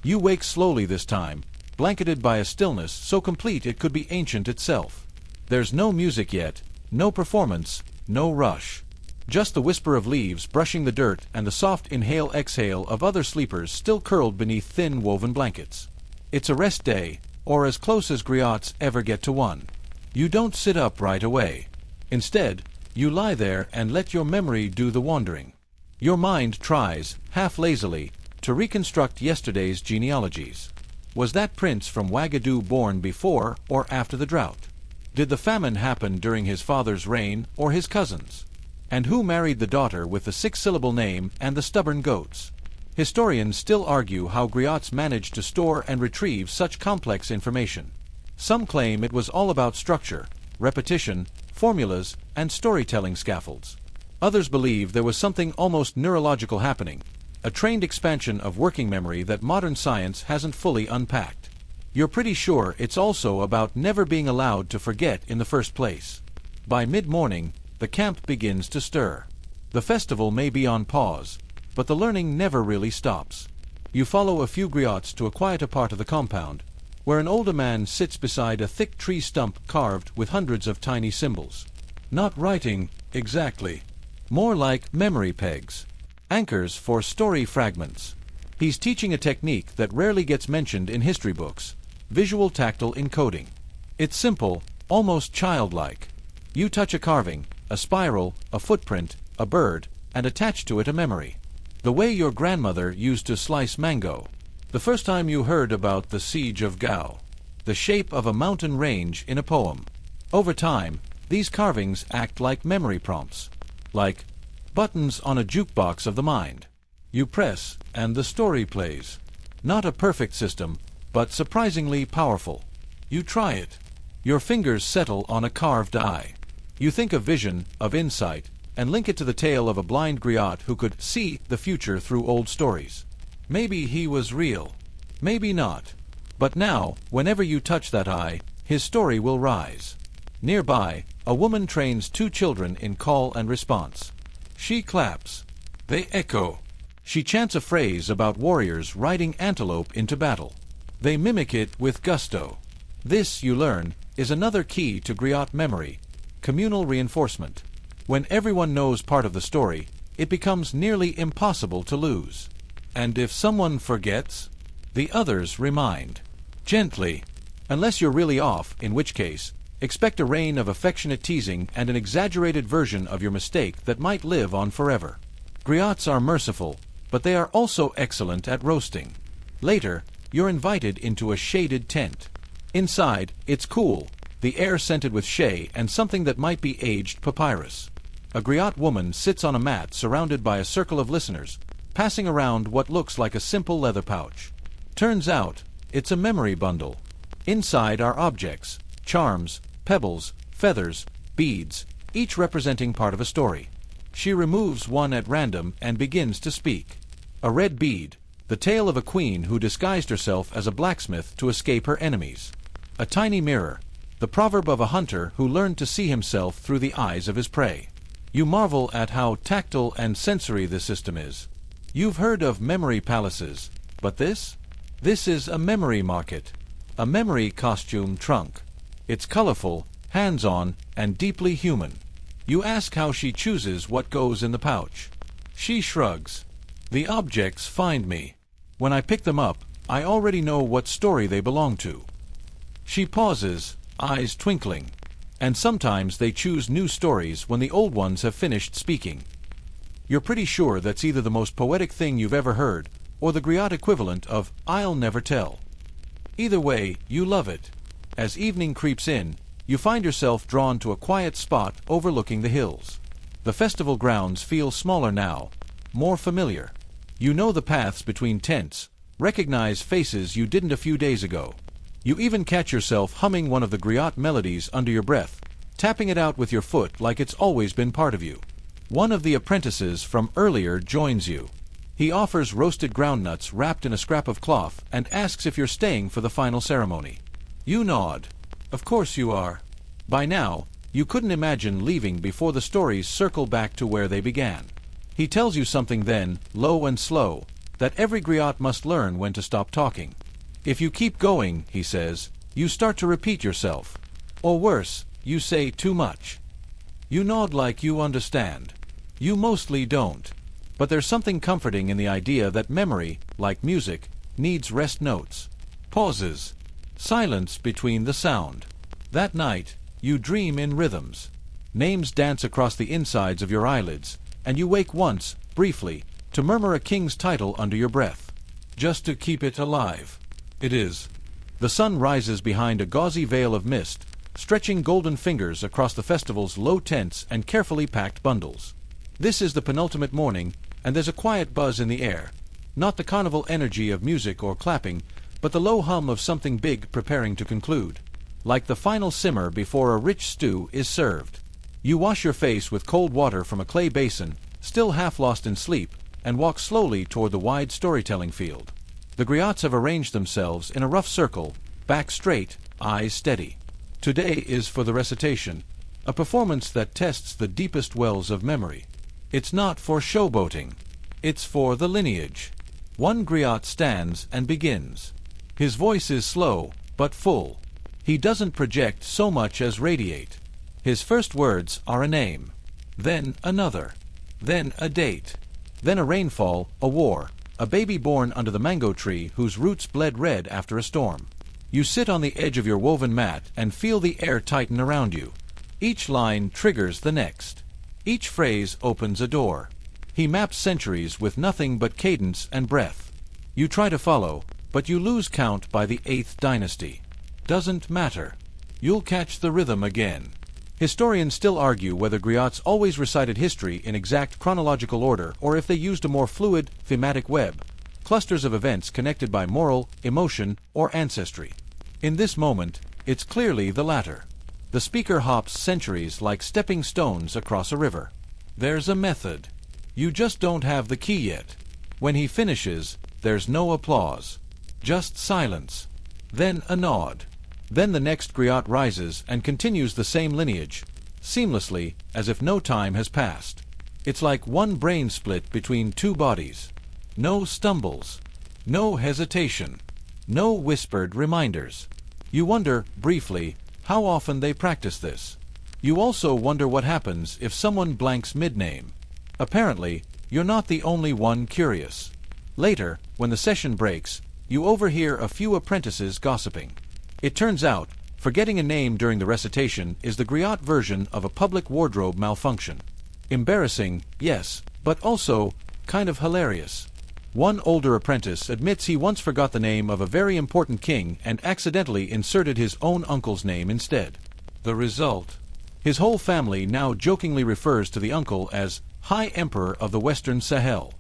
You wake slowly this time, blanketed by a stillness so complete it could be ancient itself. There's no music yet, no performance, no rush. Just the whisper of leaves brushing the dirt and the soft inhale-exhale of other sleepers still curled beneath thin woven blankets. It's a rest day, or as close as griots ever get to one. You don't sit up right away. Instead, you lie there and let your memory do the wandering. Your mind tries, half lazily, to reconstruct yesterday's genealogies. Was that prince from Wagadu born before or after the drought? Did the famine happen during his father's reign or his cousin's? And who married the daughter with the six-syllable name and the stubborn goats? Historians still argue how griots managed to store and retrieve such complex information. Some claim it was all about structure, repetition, formulas, and storytelling scaffolds. Others believe there was something almost neurological happening, a trained expansion of working memory that modern science hasn't fully unpacked. You're pretty sure it's also about never being allowed to forget in the first place. By mid-morning, the camp begins to stir. The festival may be on pause, but the learning never really stops. You follow a few griots to a quieter part of the compound, where an older man sits beside a thick tree stump carved with hundreds of tiny symbols. Not writing, exactly. More like memory pegs. Anchors for story fragments. He's teaching a technique that rarely gets mentioned in history books: visual tactile encoding. It's simple, almost childlike. You touch a carving, a spiral, a footprint, a bird, and attach to it a memory. The way your grandmother used to slice mango. The first time you heard about the siege of Gao. The shape of a mountain range in a poem. Over time, these carvings act like memory prompts. Like buttons on a jukebox of the mind. You press, and the story plays. Not a perfect system, but surprisingly powerful. You try it. Your fingers settle on a carved eye. You think of vision, of insight, and link it to the tale of a blind griot who could see the future through old stories. Maybe he was real. Maybe not. But now, whenever you touch that eye, his story will rise. Nearby, a woman trains two children in call and response. She claps. They echo. She chants a phrase about warriors riding antelope into battle. They mimic it with gusto. This, you learn, is another key to griot memory: communal reinforcement. When everyone knows part of the story, it becomes nearly impossible to lose. And if someone forgets, the others remind. Gently. Unless you're really off, in which case, expect a rain of affectionate teasing and an exaggerated version of your mistake that might live on forever. Griots are merciful, but they are also excellent at roasting. Later, you're invited into a shaded tent. Inside, it's cool, the air scented with shea and something that might be aged papyrus. A griot woman sits on a mat surrounded by a circle of listeners, passing around what looks like a simple leather pouch. Turns out, it's a memory bundle. Inside are objects, charms, pebbles, feathers, beads, each representing part of a story. She removes one at random and begins to speak. A red bead, the tale of a queen who disguised herself as a blacksmith to escape her enemies. A tiny mirror, the proverb of a hunter who learned to see himself through the eyes of his prey. You marvel at how tactile and sensory this system is. You've heard of memory palaces, but this? This is a memory market. A memory costume trunk. It's colorful, hands-on, and deeply human. You ask how she chooses what goes in the pouch. She shrugs. The objects find me. When I pick them up, I already know what story they belong to. She pauses, eyes twinkling. And sometimes they choose new stories when the old ones have finished speaking. You're pretty sure that's either the most poetic thing you've ever heard, or the griot equivalent of "I'll never tell." Either way, you love it. As evening creeps in, you find yourself drawn to a quiet spot overlooking the hills. The festival grounds feel smaller now, more familiar. You know the paths between tents, recognize faces you didn't a few days ago. You even catch yourself humming one of the griot melodies under your breath, tapping it out with your foot like it's always been part of you. One of the apprentices from earlier joins you. He offers roasted groundnuts wrapped in a scrap of cloth and asks if you're staying for the final ceremony. You nod. Of course you are. By now, you couldn't imagine leaving before the stories circle back to where they began. He tells you something then, low and slow, that every griot must learn when to stop talking. If you keep going, he says, you start to repeat yourself. Or worse, you say too much. You nod like you understand. You mostly don't. But there's something comforting in the idea that memory, like music, needs rest notes. Pauses. Silence between the sound. That night, you dream in rhythms. Names dance across the insides of your eyelids, and you wake once, briefly, to murmur a king's title under your breath. Just to keep it alive. It is. The sun rises behind a gauzy veil of mist, stretching golden fingers across the festival's low tents and carefully packed bundles. This is the penultimate morning, and there's a quiet buzz in the air. Not the carnival energy of music or clapping, but the low hum of something big preparing to conclude. Like the final simmer before a rich stew is served. You wash your face with cold water from a clay basin, still half lost in sleep, and walk slowly toward the wide storytelling field. The griots have arranged themselves in a rough circle, back straight, eyes steady. Today is for the recitation, a performance that tests the deepest wells of memory. It's not for showboating. It's for the lineage. One griot stands and begins. His voice is slow, but full. He doesn't project so much as radiate. His first words are a name, then another, then a date, then a rainfall, a war, a baby born under the mango tree whose roots bled red after a storm. You sit on the edge of your woven mat and feel the air tighten around you. Each line triggers the next. Each phrase opens a door. He maps centuries with nothing but cadence and breath. You try to follow, but you lose count by the 8th dynasty. Doesn't matter. You'll catch the rhythm again. Historians still argue whether griots always recited history in exact chronological order or if they used a more fluid, thematic web, clusters of events connected by moral, emotion, or ancestry. In this moment, it's clearly the latter. The speaker hops centuries like stepping stones across a river. There's a method. You just don't have the key yet. When he finishes, there's no applause. Just silence. Then a nod. Then the next griot rises and continues the same lineage, seamlessly, as if no time has passed. It's like one brain split between two bodies. No stumbles. No hesitation. No whispered reminders. You wonder, briefly, how often they practice this. You also wonder what happens if someone blanks mid-name. Apparently, you're not the only one curious. Later, when the session breaks, you overhear a few apprentices gossiping. It turns out, forgetting a name during the recitation is the griot version of a public wardrobe malfunction. Embarrassing, yes, but also kind of hilarious. One older apprentice admits he once forgot the name of a very important king and accidentally inserted his own uncle's name instead. The result? His whole family now jokingly refers to the uncle as High Emperor of the Western Sahel.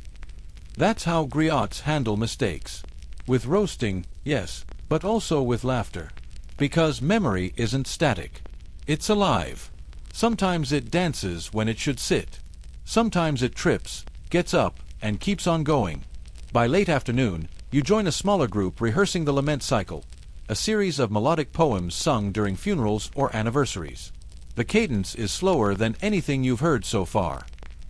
That's how griots handle mistakes. With roasting, yes, but also with laughter. Because memory isn't static. It's alive. Sometimes it dances when it should sit. Sometimes it trips, gets up, and keeps on going. By late afternoon, you join a smaller group rehearsing the lament cycle, a series of melodic poems sung during funerals or anniversaries. The cadence is slower than anything you've heard so far.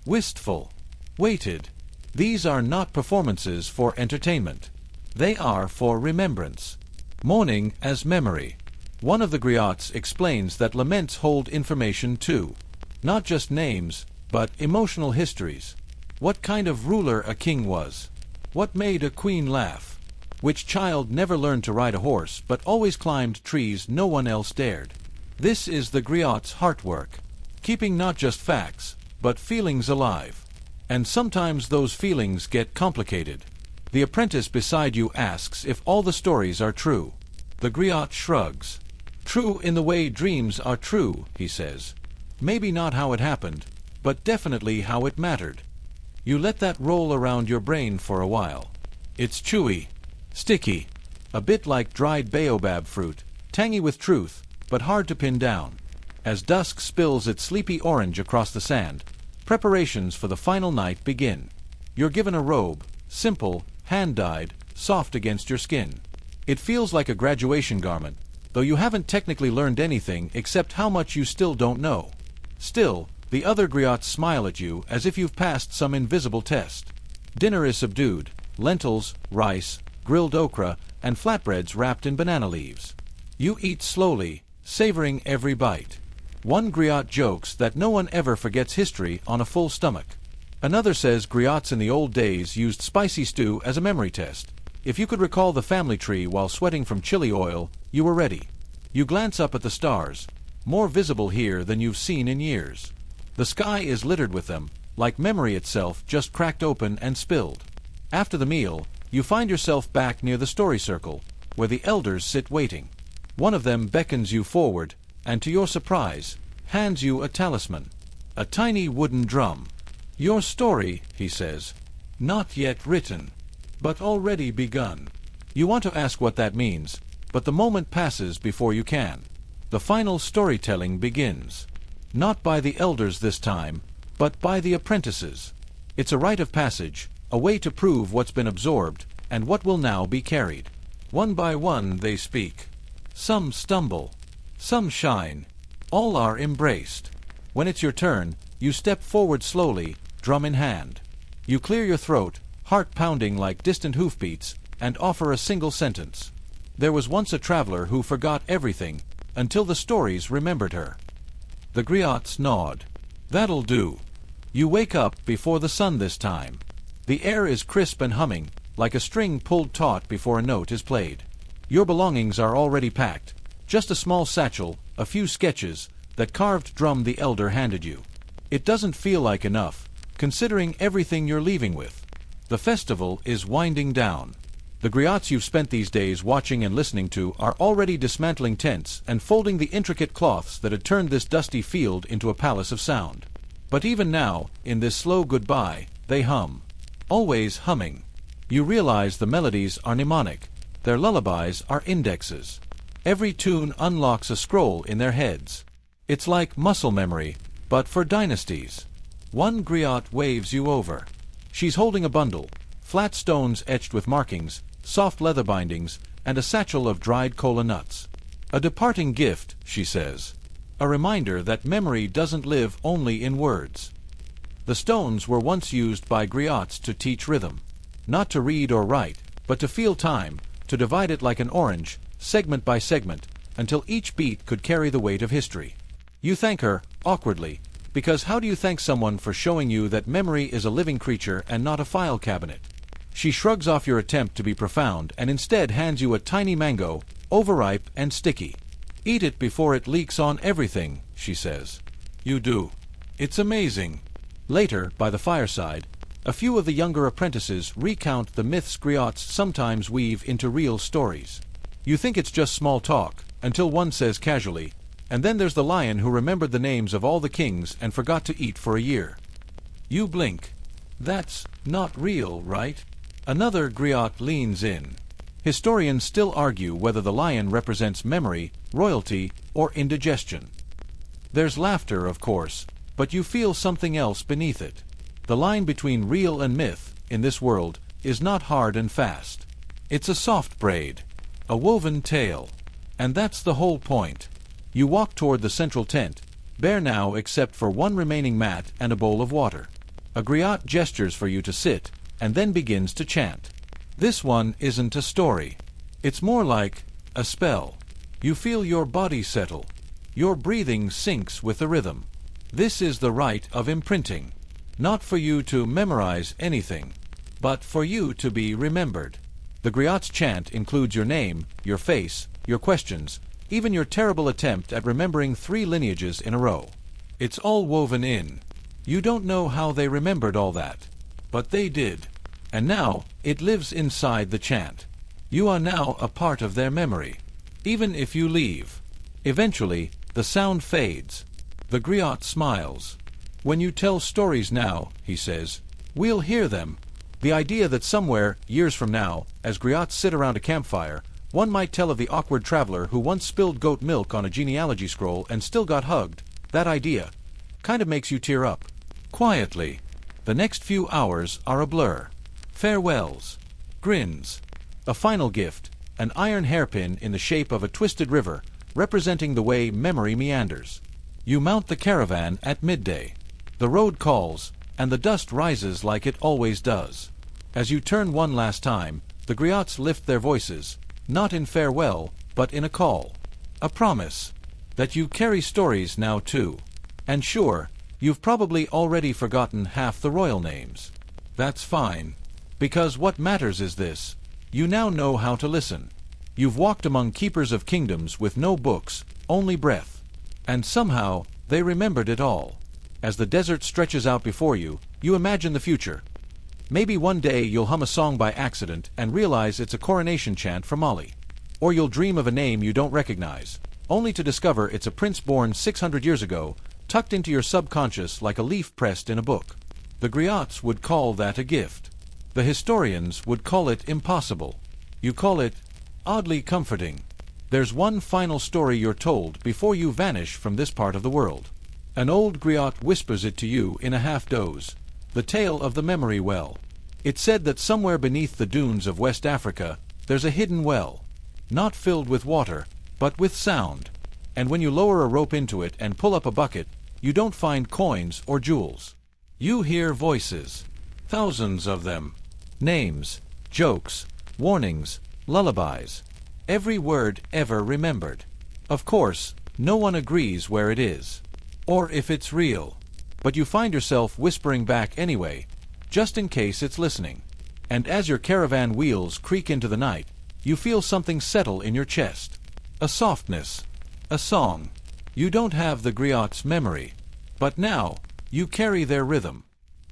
Wistful. Weighted. These are not performances for entertainment. They are for remembrance. Mourning as memory. One of the griots explains that laments hold information too. Not just names, but emotional histories. What kind of ruler a king was. What made a queen laugh. Which child never learned to ride a horse but always climbed trees no one else dared. This is the griot's heart work. Keeping not just facts, but feelings alive. And sometimes those feelings get complicated. The apprentice beside you asks if all the stories are true. The griot shrugs. True in the way dreams are true, he says. Maybe not how it happened, but definitely how it mattered. You let that roll around your brain for a while. It's chewy, sticky, a bit like dried baobab fruit, tangy with truth, but hard to pin down. As dusk spills its sleepy orange across the sand, preparations for the final night begin. You're given a robe, simple, hand-dyed, soft against your skin. It feels like a graduation garment, though you haven't technically learned anything except how much you still don't know. Still, the other griots smile at you as if you've passed some invisible test. Dinner is subdued, lentils, rice, grilled okra, and flatbreads wrapped in banana leaves. You eat slowly, savoring every bite. One griot jokes that no one ever forgets history on a full stomach. Another says griots in the old days used spicy stew as a memory test. If you could recall the family tree while sweating from chili oil, you were ready. You glance up at the stars, more visible here than you've seen in years. The sky is littered with them, like memory itself just cracked open and spilled. After the meal, you find yourself back near the story circle, where the elders sit waiting. One of them beckons you forward, and to your surprise, hands you a talisman, a tiny wooden drum. Your story, he says, not yet written, but already begun. You want to ask what that means, but the moment passes before you can. The final storytelling begins. Not by the elders this time, but by the apprentices. It's a rite of passage, a way to prove what's been absorbed, and what will now be carried. One by one they speak. Some stumble. Some shine. All are embraced. When it's your turn, you step forward slowly, drum in hand. You clear your throat, heart pounding like distant hoofbeats, and offer a single sentence. There was once a traveler who forgot everything, until the stories remembered her. The griots nod. That'll do. You wake up before the sun this time. The air is crisp and humming, like a string pulled taut before a note is played. Your belongings are already packed. Just a small satchel, a few sketches, that carved drum the elder handed you. It doesn't feel like enough, considering everything you're leaving with. The festival is winding down. The griots you've spent these days watching and listening to are already dismantling tents and folding the intricate cloths that had turned this dusty field into a palace of sound. But even now, in this slow goodbye, they hum. Always humming. You realize the melodies are mnemonic. Their lullabies are indexes. Every tune unlocks a scroll in their heads. It's like muscle memory, but for dynasties. One griot waves you over. She's holding a bundle, flat stones etched with markings, soft leather bindings, and a satchel of dried cola nuts. A departing gift, she says. A reminder that memory doesn't live only in words. The stones were once used by griots to teach rhythm. Not to read or write, but to feel time, to divide it like an orange, segment by segment, until each beat could carry the weight of history. You thank her, awkwardly, because how do you thank someone for showing you that memory is a living creature and not a file cabinet? She shrugs off your attempt to be profound and instead hands you a tiny mango, overripe and sticky. Eat it before it leaks on everything, she says. You do. It's amazing. Later, by the fireside, a few of the younger apprentices recount the myths griots sometimes weave into real stories. You think it's just small talk, until one says casually, and then there's the lion who remembered the names of all the kings and forgot to eat for a year. You blink. That's not real, right? Another griot leans in. Historians still argue whether the lion represents memory, royalty, or indigestion. There's laughter, of course, but you feel something else beneath it. The line between real and myth, in this world, is not hard and fast. It's a soft braid, a woven tale. And that's the whole point. You walk toward the central tent, bare now except for one remaining mat and a bowl of water. A griot gestures for you to sit, and then begins to chant. This one isn't a story. It's more like a spell. You feel your body settle. Your breathing syncs with the rhythm. This is the rite of imprinting. Not for you to memorize anything, but for you to be remembered. The griot's chant includes your name, your face, your questions, even your terrible attempt at remembering 3 lineages in a row. It's all woven in. You don't know how they remembered all that. But they did. And now, it lives inside the chant. You are now a part of their memory. Even if you leave. Eventually, the sound fades. The griot smiles. When you tell stories now, he says, we'll hear them. The idea that somewhere, years from now, as griots sit around a campfire, one might tell of the awkward traveler who once spilled goat milk on a genealogy scroll and still got hugged, that idea kind of makes you tear up. Quietly. The next few hours are a blur. Farewells. Grins. A final gift, an iron hairpin in the shape of a twisted river, representing the way memory meanders. You mount the caravan at midday. The road calls, and the dust rises like it always does. As you turn one last time, the griots lift their voices, not in farewell, but in a call. A promise. That you carry stories now too. And sure, you've probably already forgotten half the royal names. That's fine. Because what matters is this. You now know how to listen. You've walked among keepers of kingdoms with no books, only breath. And somehow, they remembered it all. As the desert stretches out before you, you imagine the future. Maybe one day you'll hum a song by accident and realize it's a coronation chant from Mali. Or you'll dream of a name you don't recognize, only to discover it's a prince born 600 years ago, tucked into your subconscious like a leaf pressed in a book. The Griots would call that a gift. The historians would call it impossible. You call it oddly comforting. There's one final story you're told before you vanish from this part of the world. An old griot whispers it to you in a half-doze. The tale of the memory well. It said that somewhere beneath the dunes of West Africa, there's a hidden well. Not filled with water, but with sound. And when you lower a rope into it and pull up a bucket, you don't find coins or jewels. You hear voices. Thousands of them. Names, jokes, warnings, lullabies. Every word ever remembered. Of course, no one agrees where it is. Or if it's real. But you find yourself whispering back anyway, just in case it's listening. And as your caravan wheels creak into the night, you feel something settle in your chest. A softness. A song. You don't have the griot's memory. But now, you carry their rhythm.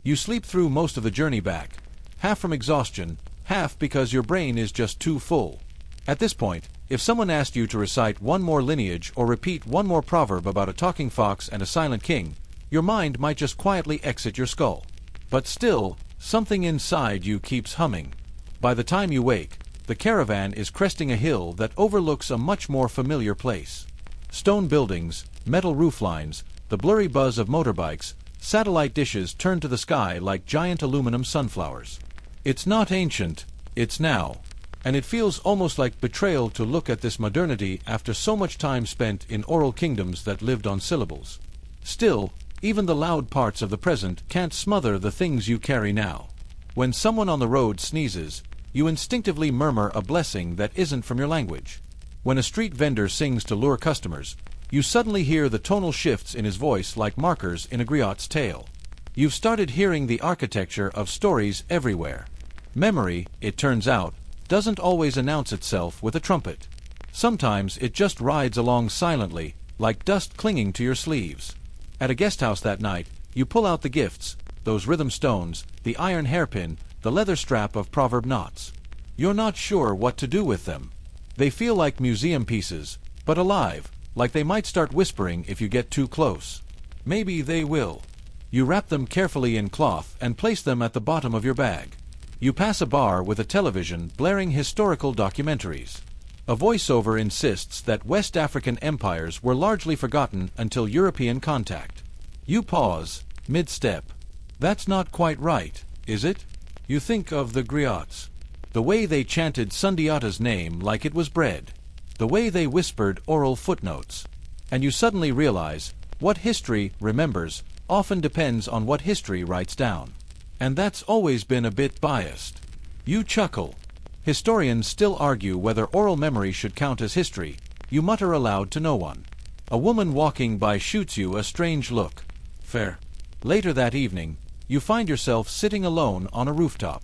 You sleep through most of the journey back, half from exhaustion, half because your brain is just too full. At this point, if someone asked you to recite one more lineage or repeat one more proverb about a talking fox and a silent king, your mind might just quietly exit your skull. But still, something inside you keeps humming. By the time you wake, the caravan is cresting a hill that overlooks a much more familiar place. Stone buildings, metal rooflines, the blurry buzz of motorbikes, satellite dishes turn to the sky like giant aluminum sunflowers. It's not ancient, it's now. And it feels almost like betrayal to look at this modernity after so much time spent in oral kingdoms that lived on syllables. Still, even the loud parts of the present can't smother the things you carry now. When someone on the road sneezes, you instinctively murmur a blessing that isn't from your language. When a street vendor sings to lure customers, you suddenly hear the tonal shifts in his voice like markers in a griot's tale. You've started hearing the architecture of stories everywhere. Memory, it turns out, doesn't always announce itself with a trumpet. Sometimes it just rides along silently, like dust clinging to your sleeves. At a guest house that night, you pull out the gifts, those rhythm stones, the iron hairpin, the leather strap of proverb knots. You're not sure what to do with them. They feel like museum pieces, but alive, like they might start whispering if you get too close. Maybe they will. You wrap them carefully in cloth and place them at the bottom of your bag. You pass a bar with a television blaring historical documentaries. A voiceover insists that West African empires were largely forgotten until European contact. You pause, mid-step. That's not quite right, is it? You think of the griots. The way they chanted Sundiata's name like it was bread. The way they whispered oral footnotes. And you suddenly realize, what history remembers often depends on what history writes down. And that's always been a bit biased. You chuckle. Historians still argue whether oral memory should count as history. You mutter aloud to no one. A woman walking by shoots you a strange look. Fair. Later that evening, you find yourself sitting alone on a rooftop.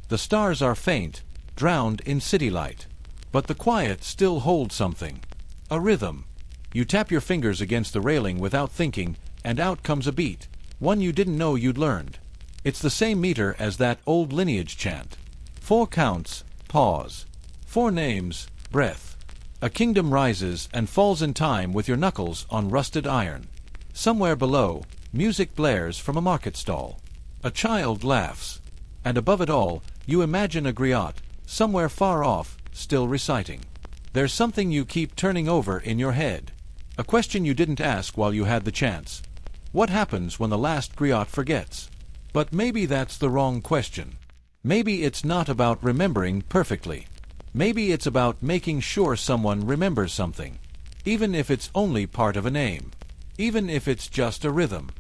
The stars are faint, drowned in city light. But the quiet still holds something. A rhythm. You tap your fingers against the railing without thinking, and out comes a beat, one you didn't know you'd learned. It's the same meter as that old lineage chant. 4 counts, pause. 4 names, breath. A kingdom rises and falls in time with your knuckles on rusted iron. Somewhere below, music blares from a market stall. A child laughs. And above it all, you imagine a griot, somewhere far off, still reciting. There's something you keep turning over in your head. A question you didn't ask while you had the chance. What happens when the last griot forgets? But maybe that's the wrong question. Maybe it's not about remembering perfectly. Maybe it's about making sure someone remembers something. Even if it's only part of a name. Even if it's just a rhythm.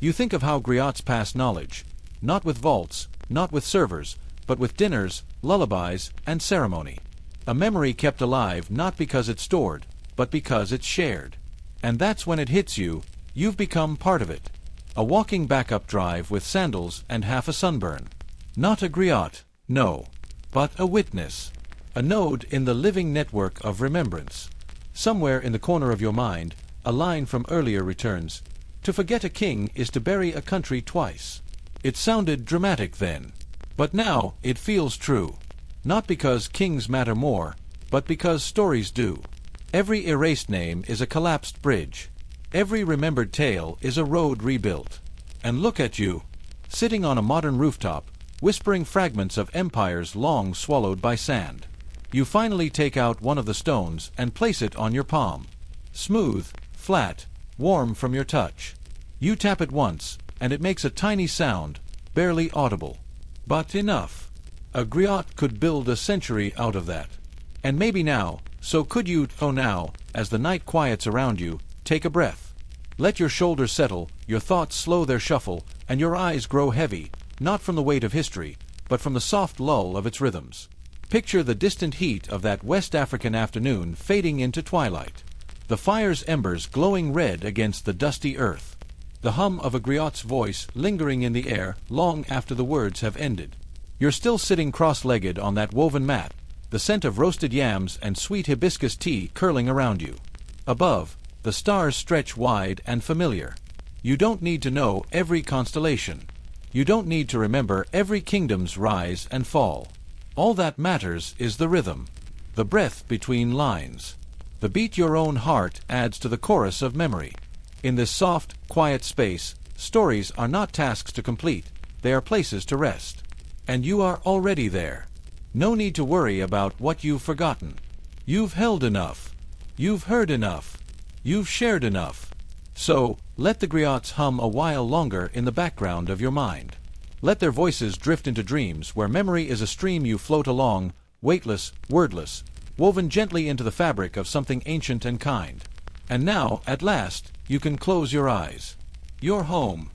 You think of how griots pass knowledge. Not with vaults, not with servers, but with dinners, lullabies, and ceremony. A memory kept alive not because it's stored, but because it's shared. And that's when it hits you, you've become part of it. A walking backup drive with sandals and half a sunburn. Not a griot, no. But a witness. a node in the living network of remembrance. Somewhere in the corner of your mind, a line from earlier returns. To forget a king is to bury a country twice. It sounded dramatic then, but now it feels true. Not because kings matter more, but because stories do. Every erased name is a collapsed bridge. Every remembered tale is a road rebuilt. And look at you, sitting on a modern rooftop, whispering fragments of empires long swallowed by sand. You finally take out one of the stones and place it on your palm. Smooth, flat, warm from your touch. You tap it once, and it makes a tiny sound, barely audible. But enough. A griot could build a century out of that. And maybe now, so could you. Oh, now, as the night quiets around you, take a breath. Let your shoulders settle, your thoughts slow their shuffle, and your eyes grow heavy, not from the weight of history, but from the soft lull of its rhythms. Picture the distant heat of that West African afternoon fading into twilight. The fire's embers glowing red against the dusty earth. The hum of a griot's voice lingering in the air long after the words have ended. You're still sitting cross-legged on that woven mat, the scent of roasted yams and sweet hibiscus tea curling around you. Above, the stars stretch wide and familiar. You don't need to know every constellation. You don't need to remember every kingdom's rise and fall. All that matters is the rhythm, the breath between lines. The beat your own heart adds to the chorus of memory. In this soft, quiet space, stories are not tasks to complete, they are places to rest. And you are already there. No need to worry about what you've forgotten. You've held enough. You've heard enough. You've shared enough. So, let the griots hum a while longer in the background of your mind. Let their voices drift into dreams where memory is a stream you float along, weightless, wordless, woven gently into the fabric of something ancient and kind. And now, at last, you can close your eyes. You're home.